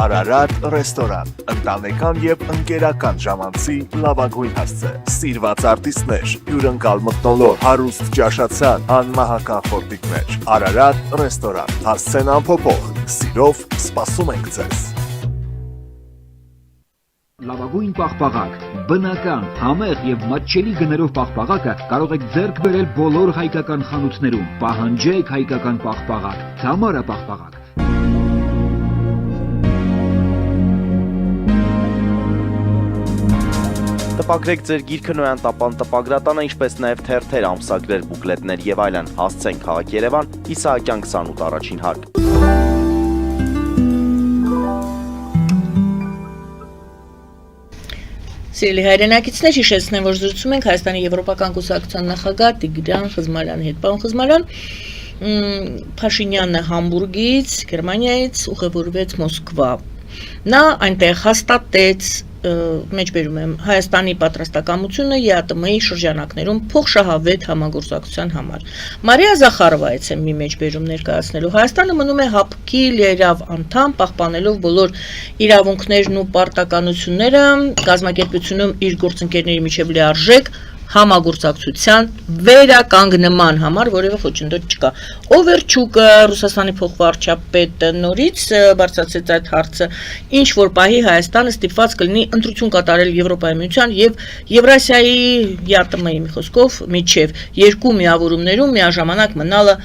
Արարատ ռեստորան, ընտանեկան եւ ընկերական ժամանցի լավագույն հասցե, սիրված արտիստներ, հյուրընկալ մթնոլորտ, հարուստ ճաշացան, անմահական խորտիկներ, Արարատ ռեստորան, հասցեն անփոփոխ, սիրով սպասում ենք ձեզ։ Լավագույն պաղպաղակ, բնական, համեղ եւ մատչելի գներով պաղպաղակը կարող եք ձեռք բերել բոլոր հայկական խանութներում։ Պահանջեք հայկական պաղպաղակ, Թամարա պաղպաղակ։ Տպագրեք ձեր գիրքը Նոյան տապան տպագրատանը, ինչպես նաև թերթեր, ամսագրեր, բուկլետներ եւ այլն։ Հասցեն քաղաք Երևան, Իսահակյան 28 առաջին հարկ։ Սիրելի հայրենակիցներ, հիշեցնեմ, որ զրուցում ենք Հայաստանի Եվրոպական կուսակցության նախագահ Տիգրան Խզմարյանի հետ։ Պարոն Խզմարյան, Փաշինյանը Համբուրգից, Գերմանիայից ուղևորվեց Մոսկվա։ Նա այնտեղ հաստատեց մեջբերում եմ Հայաստանի պատրաստակամությունը ԵԱՏՄ-ի շրջանակներում փոխշահավետ համագործակցության համար։ Մարիա Զախարովա այցեմ մի մեջբերում ներկայացնելու Հայաստանը մնում է հապկի լիերավ անդամ, պահպանելով բոլոր իրավունքներն ու պարտականությունները, կազմակերպությունում իր գործընկերների միջև լիարժեք համագործակցության վերականգնման համար որևէ խոչընդոտ չկա։ Օվերչուկը Ռուսաստանի փոխվարչապետը նորից բարձրացրեց այդ հարցը, ինչ որ պահի Հայաստանը ստիպված կլինի ընտրություն կատարել Եվրոպայի միության եւ Եվրասիայի ԵԱՏՄ-ի մի խոսքով միջև երկու միավորումներում միաժամանակ մնալը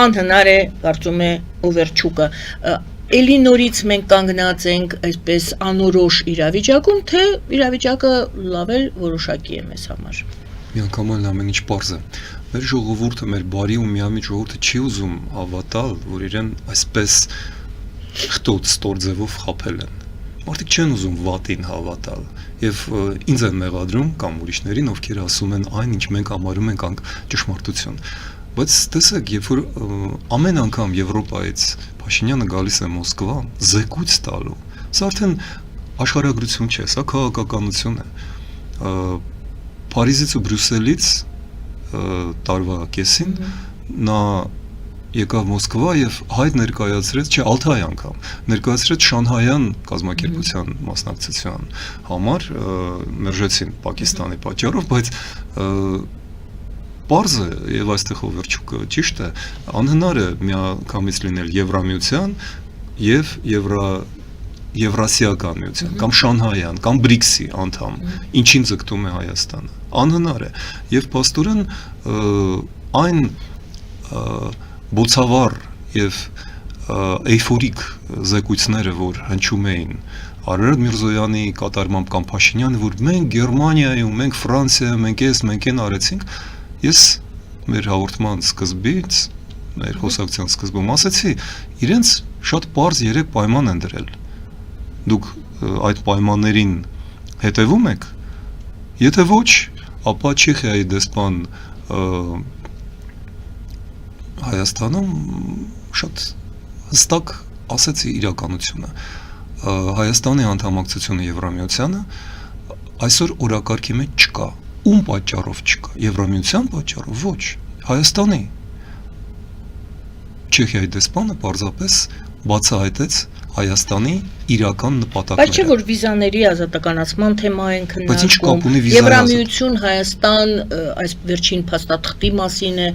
անհնար է, կարծում է Օվերչուկը։ Էլի նորից մենք կանգնած ենք այսպես անորոշ իրավիճակում, թե իրավիճակը լավ էլ որոշակի է մեզ համար։ Միանգամայն ամեն ինչ պարզ է։ Մեր ժողովուրդը, մեր բարի ու միամիտ ժողովուրդը չի ուզում հավատալ, որ իրեն այսպես խտոց ստորձևով խաբել են։ Մարդիկ չեն ուզում վատին հավատալ եւ ինձ են մեղադրում կամ ուրիշներին, ովքեր ասում են այն, ինչ մենք համարում ենք ճշմարտություն։ Բայց տեսեք, երբ որ ամեն անգամ Եվրոպայից Փաշինյանը գալիս է Մոսկվա, զեկույց տալու, սա արդեն աշխարհագրություն չէ, սա քաղաքականություն է։ Փարիզից ու Բրյուսելից տարվա կեսին նա եկավ Մոսկվա եւ հայտ ներկայացրեց, չէ, Ալթայ անգամ ներկայացրեց Շանհայյան կազմակերպության մասնակցության համար, մերժեցին Պակիստանի պատճառով, բայց պարզ է եւ այստեղ Օվերչուկը ճիշտ է, անհնար է միանգամից լինել Եվրամիության եւ Եվրասիական միության կամ Շանհայյան կամ BRICS-ի անդամ, ինչին ձգտում է Հայաստանը։ Անհնար է եւ փաստորեն այն բոցավառ եւ էյֆորիկ զեկույցները, որ հնչում էին Արարատ Միրզոյանի կատարմամբ կամ Փաշինյանը, որ մենք Գերմանիայում, մենք Ֆրանսիայում, մենք են արեցինք, ես մեր հաղորդման սկզբից, մեր խոսակցության սկզբում ասացի, իրենց շատ պարզ 3 պայման են դրել։ Դուք այդ պայմաններին հետևում եք, եթե ոչ, ապա Չեխիայի դեսպան Հայաստանում շատ հստակ ասացի իրականությունը։ Հայաստանի անդամակցությունը Եվրամիությանը այսօր օրակարգի մեջ չկա։ Ում պատճառով չկա։ Եվրամիության պատճառով ոչ, Հայաստանի։ Չեխիայի դեսպանը պարզապես բացահայտեց Հայաստանի իրական Բայց չէ նպատակները։ որ վիզաների ազատականացման թեմա են Բայց ինչ կապ ունի քննարկում։ վիզայի Եվրամիություն Հայաստան այս վերջին փաստաթղթի մասին է,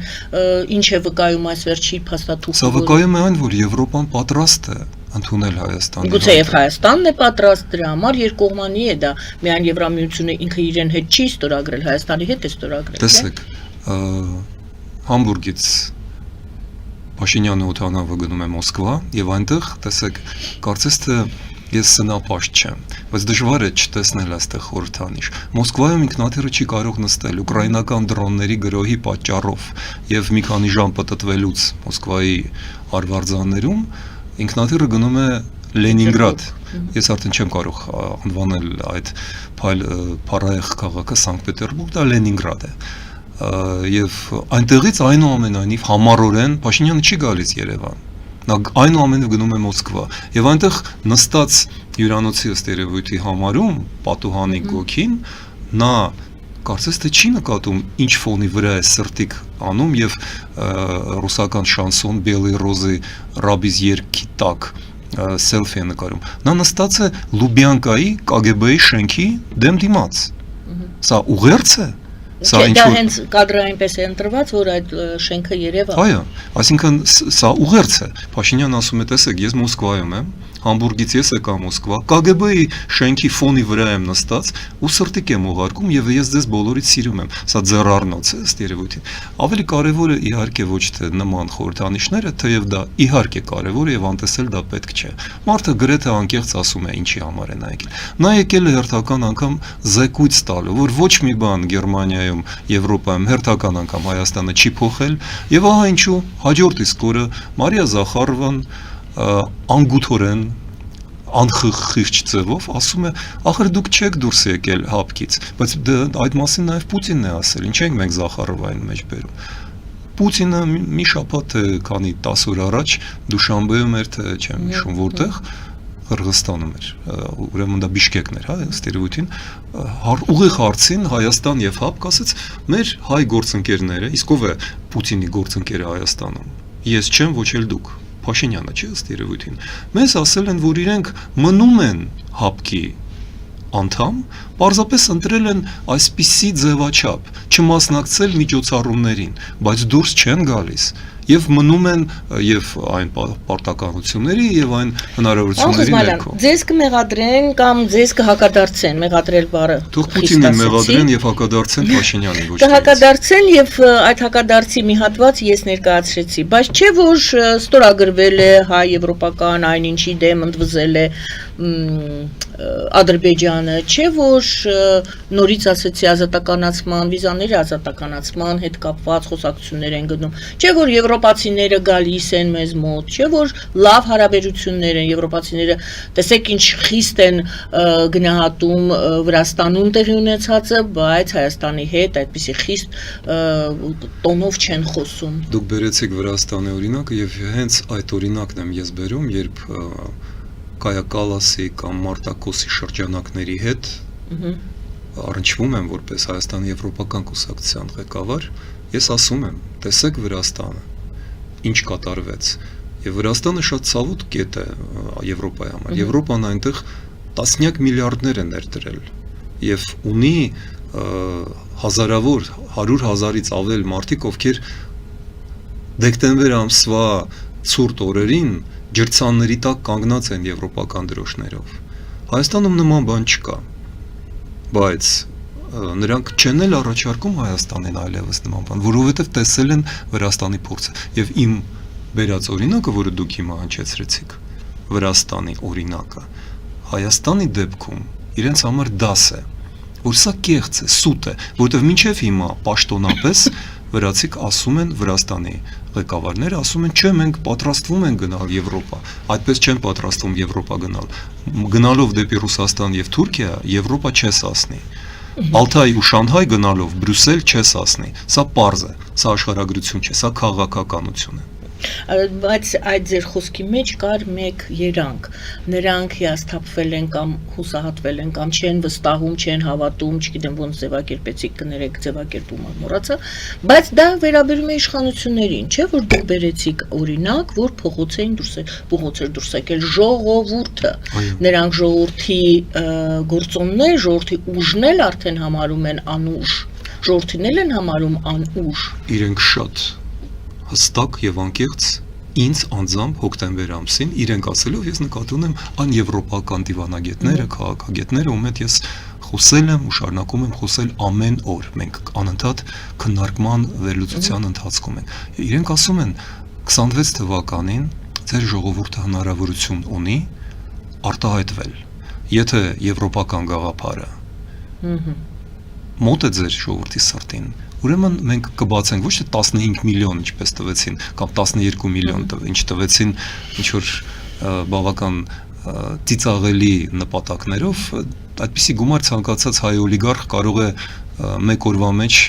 ինչ է վկայում այս վերջին փաստաթուղթը։ Սա վկայում է այն, որ Եվրոպան պատրաստ է ընդունել Հայաստանի։ Գուցե եւ Հայաստանն է պատրաստ դրա համար երկկողմանի է դա, միայն Եվրամիությունը ինքը իրեն հետ չի ստորագրել, Հայաստանի հետ է ստորագրել։ Տեսեք, Համբուրգից Փաշինյանը օդանավը գնում է Մոսկվա եւ այնտեղ, տեսեք, կարծես թե ես սնապաշտ չեմ, բայց դժվար է չտեսնել այստեղ խորհրդանիշ։ Մոսկվայում ինքնաթիռը չի կարող նստել ուկրաինական դրոնների գրոհի պատճառով եւ մի քանի ժամ պտտվելուց Մոսկվայի արվարձաններում ինքնաթիռը գնում է Լենինգրադ։ Ես արդեն չեմ կարող անվանել այդ փառահեղ քաղաքը Սանկտ Պետերբուրգ, դա Լենինգրադ է։ Եվ այնտեղից այնուամենայնիվ համառորեն Փաշինյանը չի գալիս Երևան։ Նա այնուամենայնիվ գնում է Մոսկվա եւ այնտեղ նստած հյուրանոցի ըստ երևույթի համարում պատուհանի գոքին նա կարծես թե չի նկատում ինչ ֆոնի վրա է սրտիկ անում եւ ռուսական շանսոն Բելի Ռոզի Ռաբիզ երգի տակ սելֆի է նկարում։ Նա նստած է Լուբյանկայի KGB-ի շենքի դեմ դիմաց։ Սա ուղերձ է։ Սա Դա հենց կադրը այնպես է ընտրված, որ այդ շենքը երևա։ Այո, այսինքն սա ուղերձ է։ Փաշինյանը ասում է, տեսեք, ես Մոսկվայում եմ, Համբուրգից ես եկա Մոսկվա, KGB-ի շենքի ֆոնի վրա եմ նստած ու սրտիկ եմ ուղարկում եւ ես ձեզ բոլորից սիրում եմ։ Սա ձեռառնոց է ըստ երևույթին։ Ավելի կարևորը իհարկե ոչ թե նման խորհրդանիշները, թեև դա իհարկե կարևոր է եւ անտեսել դա պետք չէ։ Մարդը գրեթե անկեղծ ասում է ինչի համար է նա եկել։ Նա եկել է հերթական անգամ զեկույց տալու, որ ոչ մի բան Գերմանիայում, Եվրոպայում հերթական անգամ Հայաստանը չի փոխել եւ ահա ինչու հաջորդ իսկ օրը Մարիա Զախարովան անգութորեն անխիղճ ձևով ասում է, ախր դուք չեք դուրս եկել հապկից, բայց այդ մասին նաև Պուտինն է ասել, ինչ ենք մենք Զախարովային մեջ բերում։ Պուտինը մի շաբաթ է, քանի 10 օր առաջ Դուշանբեում էր, թե չեմ հիշում որտեղ, Qırğızstանում էր, ուրեմն դա Բիշկեկն էր, հա, ըստ երևույթին, ուղիղ հարցին Հայաստան եւ ՀԱՊԿ ասեց, մեր հայ գործընկերները, իսկ ով է Պուտինի գործընկերը Հայաստանում։ Ես չեմ, ոչ էլ դուք։ Փաշինյանը չէ ըստ երևույթին։ Մեզ ասել են, որ իրենք մնում են ՀԱՊԿ-ի անդամ, պարզապես ընտրել են այսպիսի ձևաչափ, չմասնակցել միջոցառումներին, բայց դուրս չեն գալիս եւ մնում են եւ այն պարտականությունների եւ այն հնարավորությունների ներքո։ Ձեզ կմեղադրեն կամ ձեզ կհակադարձեն, մեղադրել բառը։ Թող Պուտինին մեղադրեն եւ հակադարձեն Փաշինյանին, ոչ թե։ Կհակադարձեն եւ այդ հակադարձի մի հատված ես ներկայացրեցի, բայց չէ որ ստորագրվել է հայ-եվրոպական այն ինչի դեմ ընդվզել է Ադրբեջանը, չէ որ նորից ասեցի ազատականացման, վիզաների ազատականացման հետ կապված խոսակցություններ են գնում, չէ որ եվրոպացիները գալիս են մեզ մոտ, չէ որ լավ հարաբերություններ են եվրոպացիները, տեսեք ինչ խիստ են գնահատում Վրաստանում տեղի ունեցածը, բայց Հայաստանի հետ այդպիսի խիստ տոնով չեն խոսում։ Դուք բերեցիք Վրաստանի օրինակը եւ հենց այդ օրինակն եմ ես բերում, երբ Կայա Կալասի կամ Մարտակոսի շրջանակների հետ առնչվում եմ որպես Հայաստանի եվրոպական կուսակցության ղեկավար, ես ասում եմ, տեսեք Վրաստանը, ինչ կատարվեց, եւ Վրաստանը շատ ցավոտ կետ է Եվրոպայի համար, Եվրոպան այնտեղ տասնյակ միլիարդներ է ներդրել եւ ունի հազարավոր 100,000-ից ավել մարդիկ, ովքեր դեկտեմբեր ամսվա ցուրտ օրերին ջրցանների տակ կանգնած են եվրոպական դրոշներով։ Հայաստանում նման բան չկա, բայց նրանք չեն էլ առաջարկում Հայաստանին այլևս նման բան, որովհետև տեսել են Վրաստանի փորձը։ Եվ իմ բերած օրինակը, որը դուք հիմա հնչեցրեցիք, Վրաստանի օրինակը, Հայաստանի դեպքում իրենց համար դաս է, որ սա կեղծ է, սուտ է, որովհետև մինչև հիմա պաշտոնապես վրացիք ասում են Վրաստանի ղեկավարները ասում են, չէ, մենք պատրաստվում ենք գնալ Եվրոպա, այդպես չեն պատրաստվում Եվրոպա գնալ։ Գնալով դեպի Ռուսաստան եւ Թուրքիա, Եվրոպա չես ասնի։ Ալթայ ու Շանհայ գնալով Բրյուսել չես ասնի։ Սա պարզ է, սա աշխարհագրություն չէ, սա քաղաքականություն է։ Բայց այդ ձեր խոսքի մեջ կար մեկ երանգ, նրանք հիասթափվել են կամ հուսահատվել են կամ չեն վստահում, չեն հավատում, չգիտեմ ոնց ձևակերպեցիք, կներեք ձևակերպումը մոռացա, բայց դա վերաբերում է իշխանություններին, չէ՞ որ դուք բերեցիք օրինակ, որ փողոց էր դուրս եկել ժողովուրդը, նրանք ժողովրդի գործոններ, ժողովրդի ուժն էլ արդեն համարում են անուժ, ժողովրդին էլ են համարում անուժ։ Իրենք շատ հստակ եւ անկեղծ ինձ անձամբ հոկտեմբեր ամսին իրենք ասելով ես նկատի ունեմ ան եվրոպական դիվանագետները, քաղաքագետները, ում հետ ես խոսել եմ ու շարունակում եմ խոսել ամեն օր։ Մենք անընդհատ քննարկման վերլուծության ընթացքում ենք։ Իրենք ասում են 26 թվականին ձեր ժողովուրդը հնարավորություն ունի արտահայտվել։ Եթե եվրոպական գաղափարը մոտ է ձեր ժողովրդի սրտին, ուրեմն մենք կբացենք ոչ թե 15 միլիոն ինչպես տվեցին կամ 12 միլիոն ինչ տվեցին ինչ որ բավական ծիծաղելի նպատակներով, այդպիսի գումար ցանկացած հայ օլիգարխ կարող է մեկ օրվա մեջ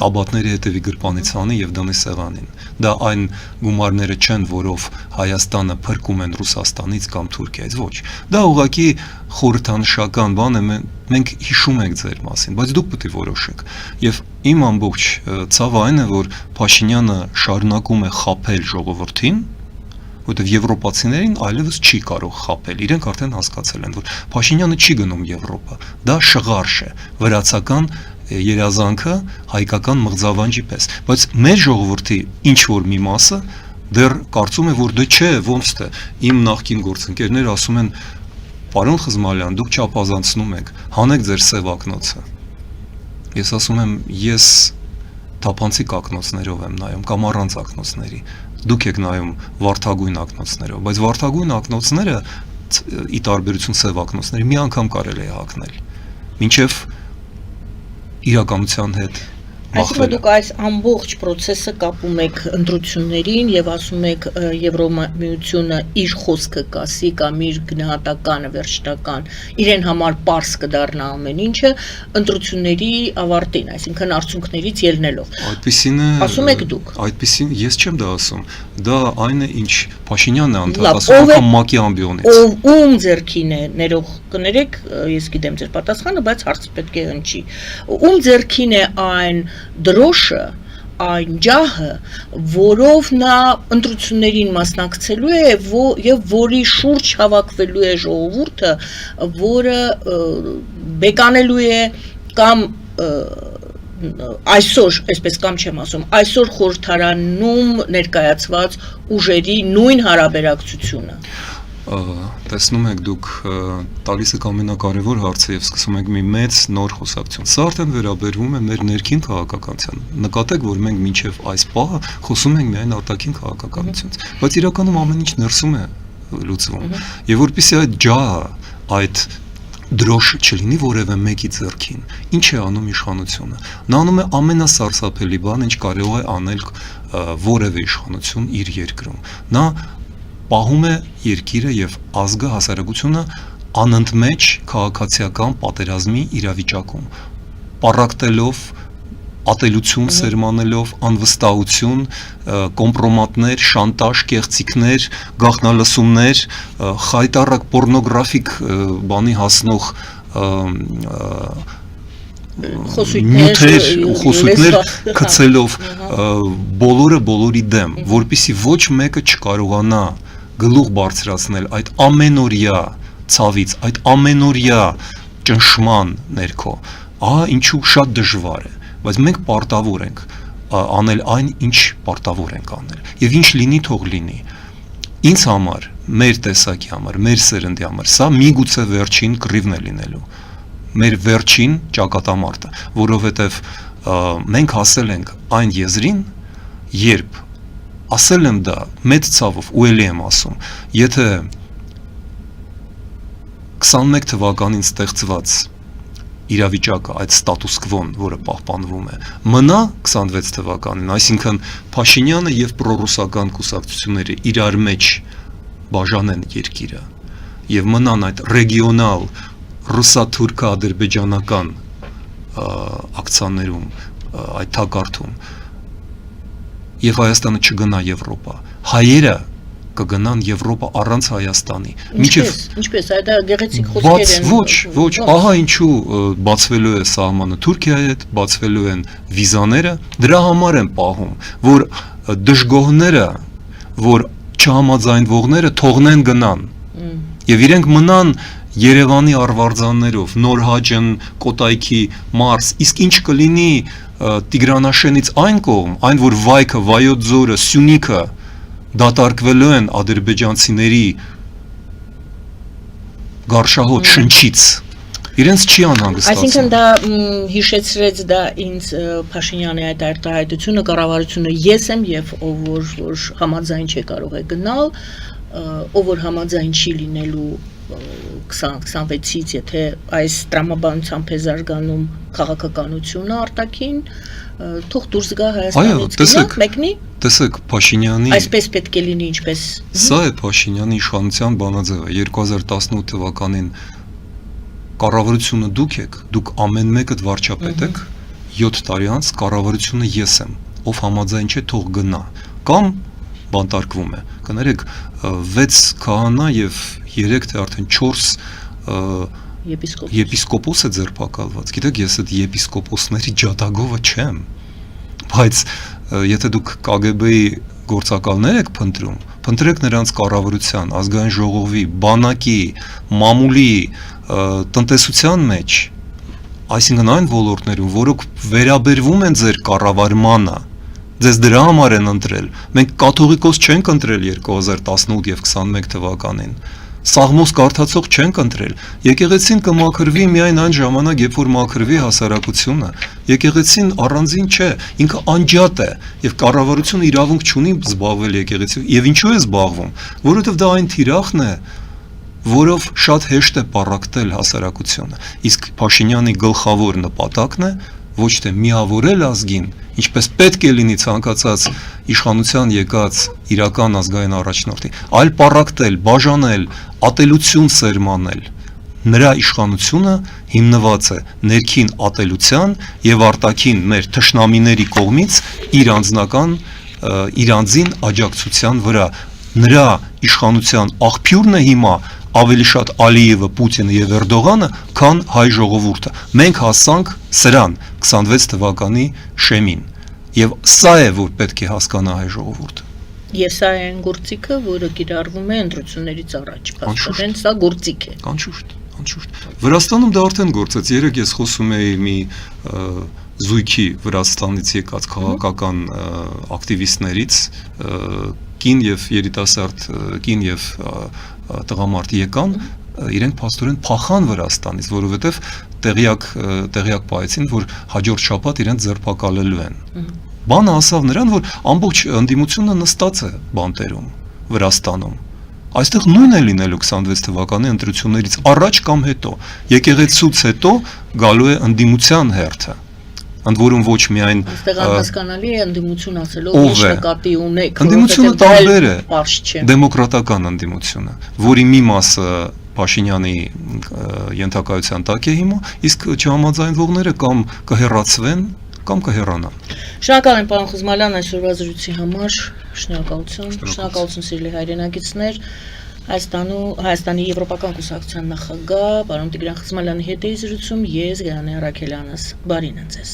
տաբատների հետևի գրպանից անի եւ դնի սեղանին։ Դա այն գումարները չեն, որով Հայաստանը փրկում են Ռուսաստանից կամ Թուրքիայից, ոչ։ Դա ուղղակի խորհրդանշական բան է, մենք հիշում ենք ձեր մասին, բայց դուք պետք է որոշեք։ Եվ իմ ամբողջ ցավը այն է, որ Փաշինյանը շարունակում է խաբել ժողովրդին, որտեղ եվրոպացիներին այլևս չի կարող խաբել։ Իրենք արդեն հասկացել են, որ Փաշինյանը չի գնում Եվրոպա։ Դա շղարշ է, վրացական երազանքը հայկական մղձավանջի պես, բայց մեր ժողովրդի ինչ որ մի մասը դեռ կարծում է, որ դե չէ, ոնց թե իմ նախկին գործընկերները ասում են, պարոն Խզմալյան, դուք չափազանցնում եք, հանեք ձեր սև ակնոցը։ Ես ասում եմ, ես թափանցիկ ակնոցներով եմ նայում կամ առանց ակնոցների։ Դուք եք նայում վարդագույն ակնոցներով, բայց վարդագույն ակնոցները ի տարբերություն սև ակնոցների մի անգամ կարելի է հագնել։ Մինչև իրականության հետ Այսինքն դուք այս ամբողջ process-ը կապում եք ընտրություններին եւ ասում եք Եվրոմիությունը իր խոսքը կասի կամ իր գնահատականը վերջնական իրեն համար պարզ կդառնա ամեն ինչը ընտրությունների ավարտին, այսինքն արդյունքներից ելնելով։ Այդպիսին է ասում եք դուք։ Այդպիսին ես չեմ դա ասում։ Դա այն է, ինչ Փաշինյանն է անդադ ասում կամ ՄԱԿ-ի ամբիոնից։ Ում ձեռքին է ներող կներեք, ես գիտեմ ձեր պատասխանը, բայց հարցը պետք է հնչի։ Ում ձեռքին է այն դրոշը, այն ջահը, որով նա ընտրություններին մասնակցելու է եւ որի շուրջ հավաքվելու է ժողովուրդը, որը բեկանելու է կամ այսօր, այսպես կամ չեմ ասում, այսօր խորհրդարանում ներկայացված ուժերի նույն հարաբերակցությունը։ Տեսնում եք դուք տալիս եք ամենակարևոր հարցը եւ սկսում եք մի մեծ նոր խոսակցություն։ Սա արդեն վերաբերվում է մեր ներքին քաղաքականության։ Նկատեք, որ մենք մինչեւ այս պահը խոսում ենք միայն արտաքին քաղաքականությունից, բայց իրականում ամեն ինչ ներսում է լուծվում։ Եվ որpիսի այդ ջահը, այդ դրոշը չլինի որևէ մեկի ձեռքին, ինչ է անում իշխանությունը։ Նա անում է ամենասարսափելի բանը, ինչ կարող է անել որևէ իշխանություն իր երկրում։ Նա պահում է երկիրը եւ ազգը, հասարակությունը անընդմեջ քաղաքացիական պատերազմի իրավիճակում, պառակտելով, ատելություն սերմանելով, անվստահություն, կոմպրոմատներ, շանտաժ, կեղծիքներ, գաղտնալսումներ, խայտառակ պորնոգրաֆիկ բանի հասնող խոսույթներ գցելով բոլորը բոլորի դեմ, որpիսի ոչ մեկը չկարողանա գլուխ բարձրացնել այդ ամենօրյա ցավից, այդ ամենօրյա ճնշման ներքո, ահա ինչու շատ դժվար է, բայց մենք պարտավոր ենք անել այն, ինչ պարտավոր ենք անել, եւ ինչ լինի թող լինի։ Ինձ համար, մեր տեսակի համար, մեր սերնդի համար, սա միգուցե վերջին կռիվն է լինելու, մեր վերջին ճակատամարտը, որովհետեւ մենք հասել ենք այն եզրին, երբ ասել եմ դա մեծ ցավով ու ելի եմ ասում, եթե 21 թվականին ստեղծված իրավիճակը, այդ ստատուս կվոն, որը պահպանվում է, մնա 26 թվականին, այսինքն Փաշինյանը եւ պրոռուսական կուսակցությունները իրար մեջ բաժանեն երկիրը եւ մնան այդ ռեգիոնալ ռուսա-թուրքա-ադրբեջանական ակցիաներում, այդ թակարդում, եւ Հայաստանը չգնա Եվրոպա։ Հայերը կգնան Եվրոպա առանց Հայաստանի։ Ինչպես, դա գեղեցիկ խոսքեր են։ Ոչ, ահա ինչու բացվելու է սահմանը Թուրքիայի հետ, բացվելու են վիզաները, դրա համար են պահում, որ դժգոհները, որ չհամաձայնվողները թողնեն գնան։ Եվ իրենք մնան Երևանի արվարձաններով, Նորհաջն, Կոտայքի, Մարս, իսկ ինչ կլինի Տիգրանաշենից այն կողմ, այն որ Վայքը, Վայոց ձորը, Սյունիքը դատարկվելու են ադրբեջանցիների գարշահոտ շնչից, իրենց չի անհանգստացնում։ Այսինքն դա հիշեցրեց դա ինձ Փաշինյանի այդ արտահայտությունը, կառավարությունը ես եմ եւ ով որ համաձայն չէ կարող է գնալ, ով որ համաձայն չի լինելու 2026-ից, եթե այս տրամաբանությամբ է զարգանում քաղաքականությունը արտաքին, թող դուրս գա Հայաստանից գնա, մեկնի։ Տեսեք, Փաշինյանի Այսպես պետք է լինի, ինչպես։ Սա է Փաշինյանի իշխանության բանաձևը 2018 թվականին կառավարությունը դուք եք, դուք ամեն մեկդ վարչապետ եք, 7 տարի անց կառավարությունը ես եմ, ով համաձայն չէ թող գնա, կամ բանտարկվում է։ Կներեք, 6 քահանա եւ 3 թե արդեն 4 եպիսկոպոս է ձերբակալված։ Գիտեք, ես այդ եպիսկոպոսների ջատագովը չեմ, բայց եթե դուք KGB-ի գործակալներ եք փնտրում, փնտրեք նրանց կառավարության, ազգային ժողովի, բանակի, մամուլի, տնտեսության մեջ, այսինքն այն ոլորտներում, որոնք վերաբերվում են ձեր կառավարմանը, ձեզ դրա համար են ընտրել։ Մենք կաթողիկոս չենք ընտրել 2018 եւ 21 թվականին։ Սաղմոս կարդացող չենք ընտրել։ Եկեղեցին կմաքրվի միայն այն ժամանակ, երբ որ մաքրվի հասարակությունը։ Եկեղեցին առանձին չէ, ինքը անջատ է եւ կառավարությունը իրավունք չունի զբաղվել եկեղեցիով։ Եվ ինչու է զբաղվում, որովհետեւ դա այն թիրախն է, որով շատ հեշտ է պառակտել հասարակությունը։ Իսկ Փաշինյանի գլխավոր նպատակն է ոչ թե միավորել ազգին, ինչպես պետք է լինի ցանկացած իշխանության եկած իրական ազգային առաջնորդի, այլ պառակտել, բաժանել, ատելություն սերմանել։ Նրա իշխանությունը հիմնված է ներքին ատելության եւ արտաքին մեր թշնամիների կողմից իր անձին աջակցության վրա։ Նրա իշխանության աղբյուրն է հիմա ավելի շատ Ալիևը, Պուտինը եւ Էրդողանը, քան հայ ժողովուրդը։ Մենք հասանք սրան 26 թվականի շեմին։ Եվ սա է, որ պետք է հասկանա հայ ժողովուրդը։ Եվ սա է այն գործիքը, որը կիրառվում է ընտրություններից առաջ, փաստորեն սա գործիք է։ Անշուշտ։ Վրաստանում դա արդեն գործեց։ Երեք ես խոսում էի մի զույգի Վրաստանից եկած քաղաքական ակտիվիստներից, կին եւ երիտասարդ կին եւ տղամարդ եկան, իրենք փաստորեն փախան Վրաստանից, որովհետեւ տեղյակ պահեցին, որ հաջորդ շաբաթ իրենց ձերբակալելու են։ Բանը ասավ նրան, որ ամբողջ ընդդիմությունը նստած է բանտերում Վրաստանում։ Այստեղ նույնն է լինելու 26 թվականի ընտրություններից առաջ կամ հետո։ Եկեղեցուց հետո գալու է ընդդիմության հերթը։ Ընդ որում ոչ միայն այստեղ անհասկանալի է ընդդիմություն ասելով ինչ նկատի ունեք, ընդդիմությունը տարբեր է, դեմոկրատական ընդդիմությունը, որի մի մասը Փաշինյանի ենթակայության տակ է հիմա, իսկ չհամաձայնվողները կամ կհեռացվեն, կամ կհեռանան։ Շնորհակալ եմ պարոն Խզմալյան այսօրվա զրույցի համար, շնորհակալություն սիրելի հայրենակիցներ, Հայաստանի Եվրոպական կուսակցության նախագահ պարոն Տիգրան Խզմալյանի հետ էի զրուցում ես Գայանե Առաքելյանս, բարին ձեզ։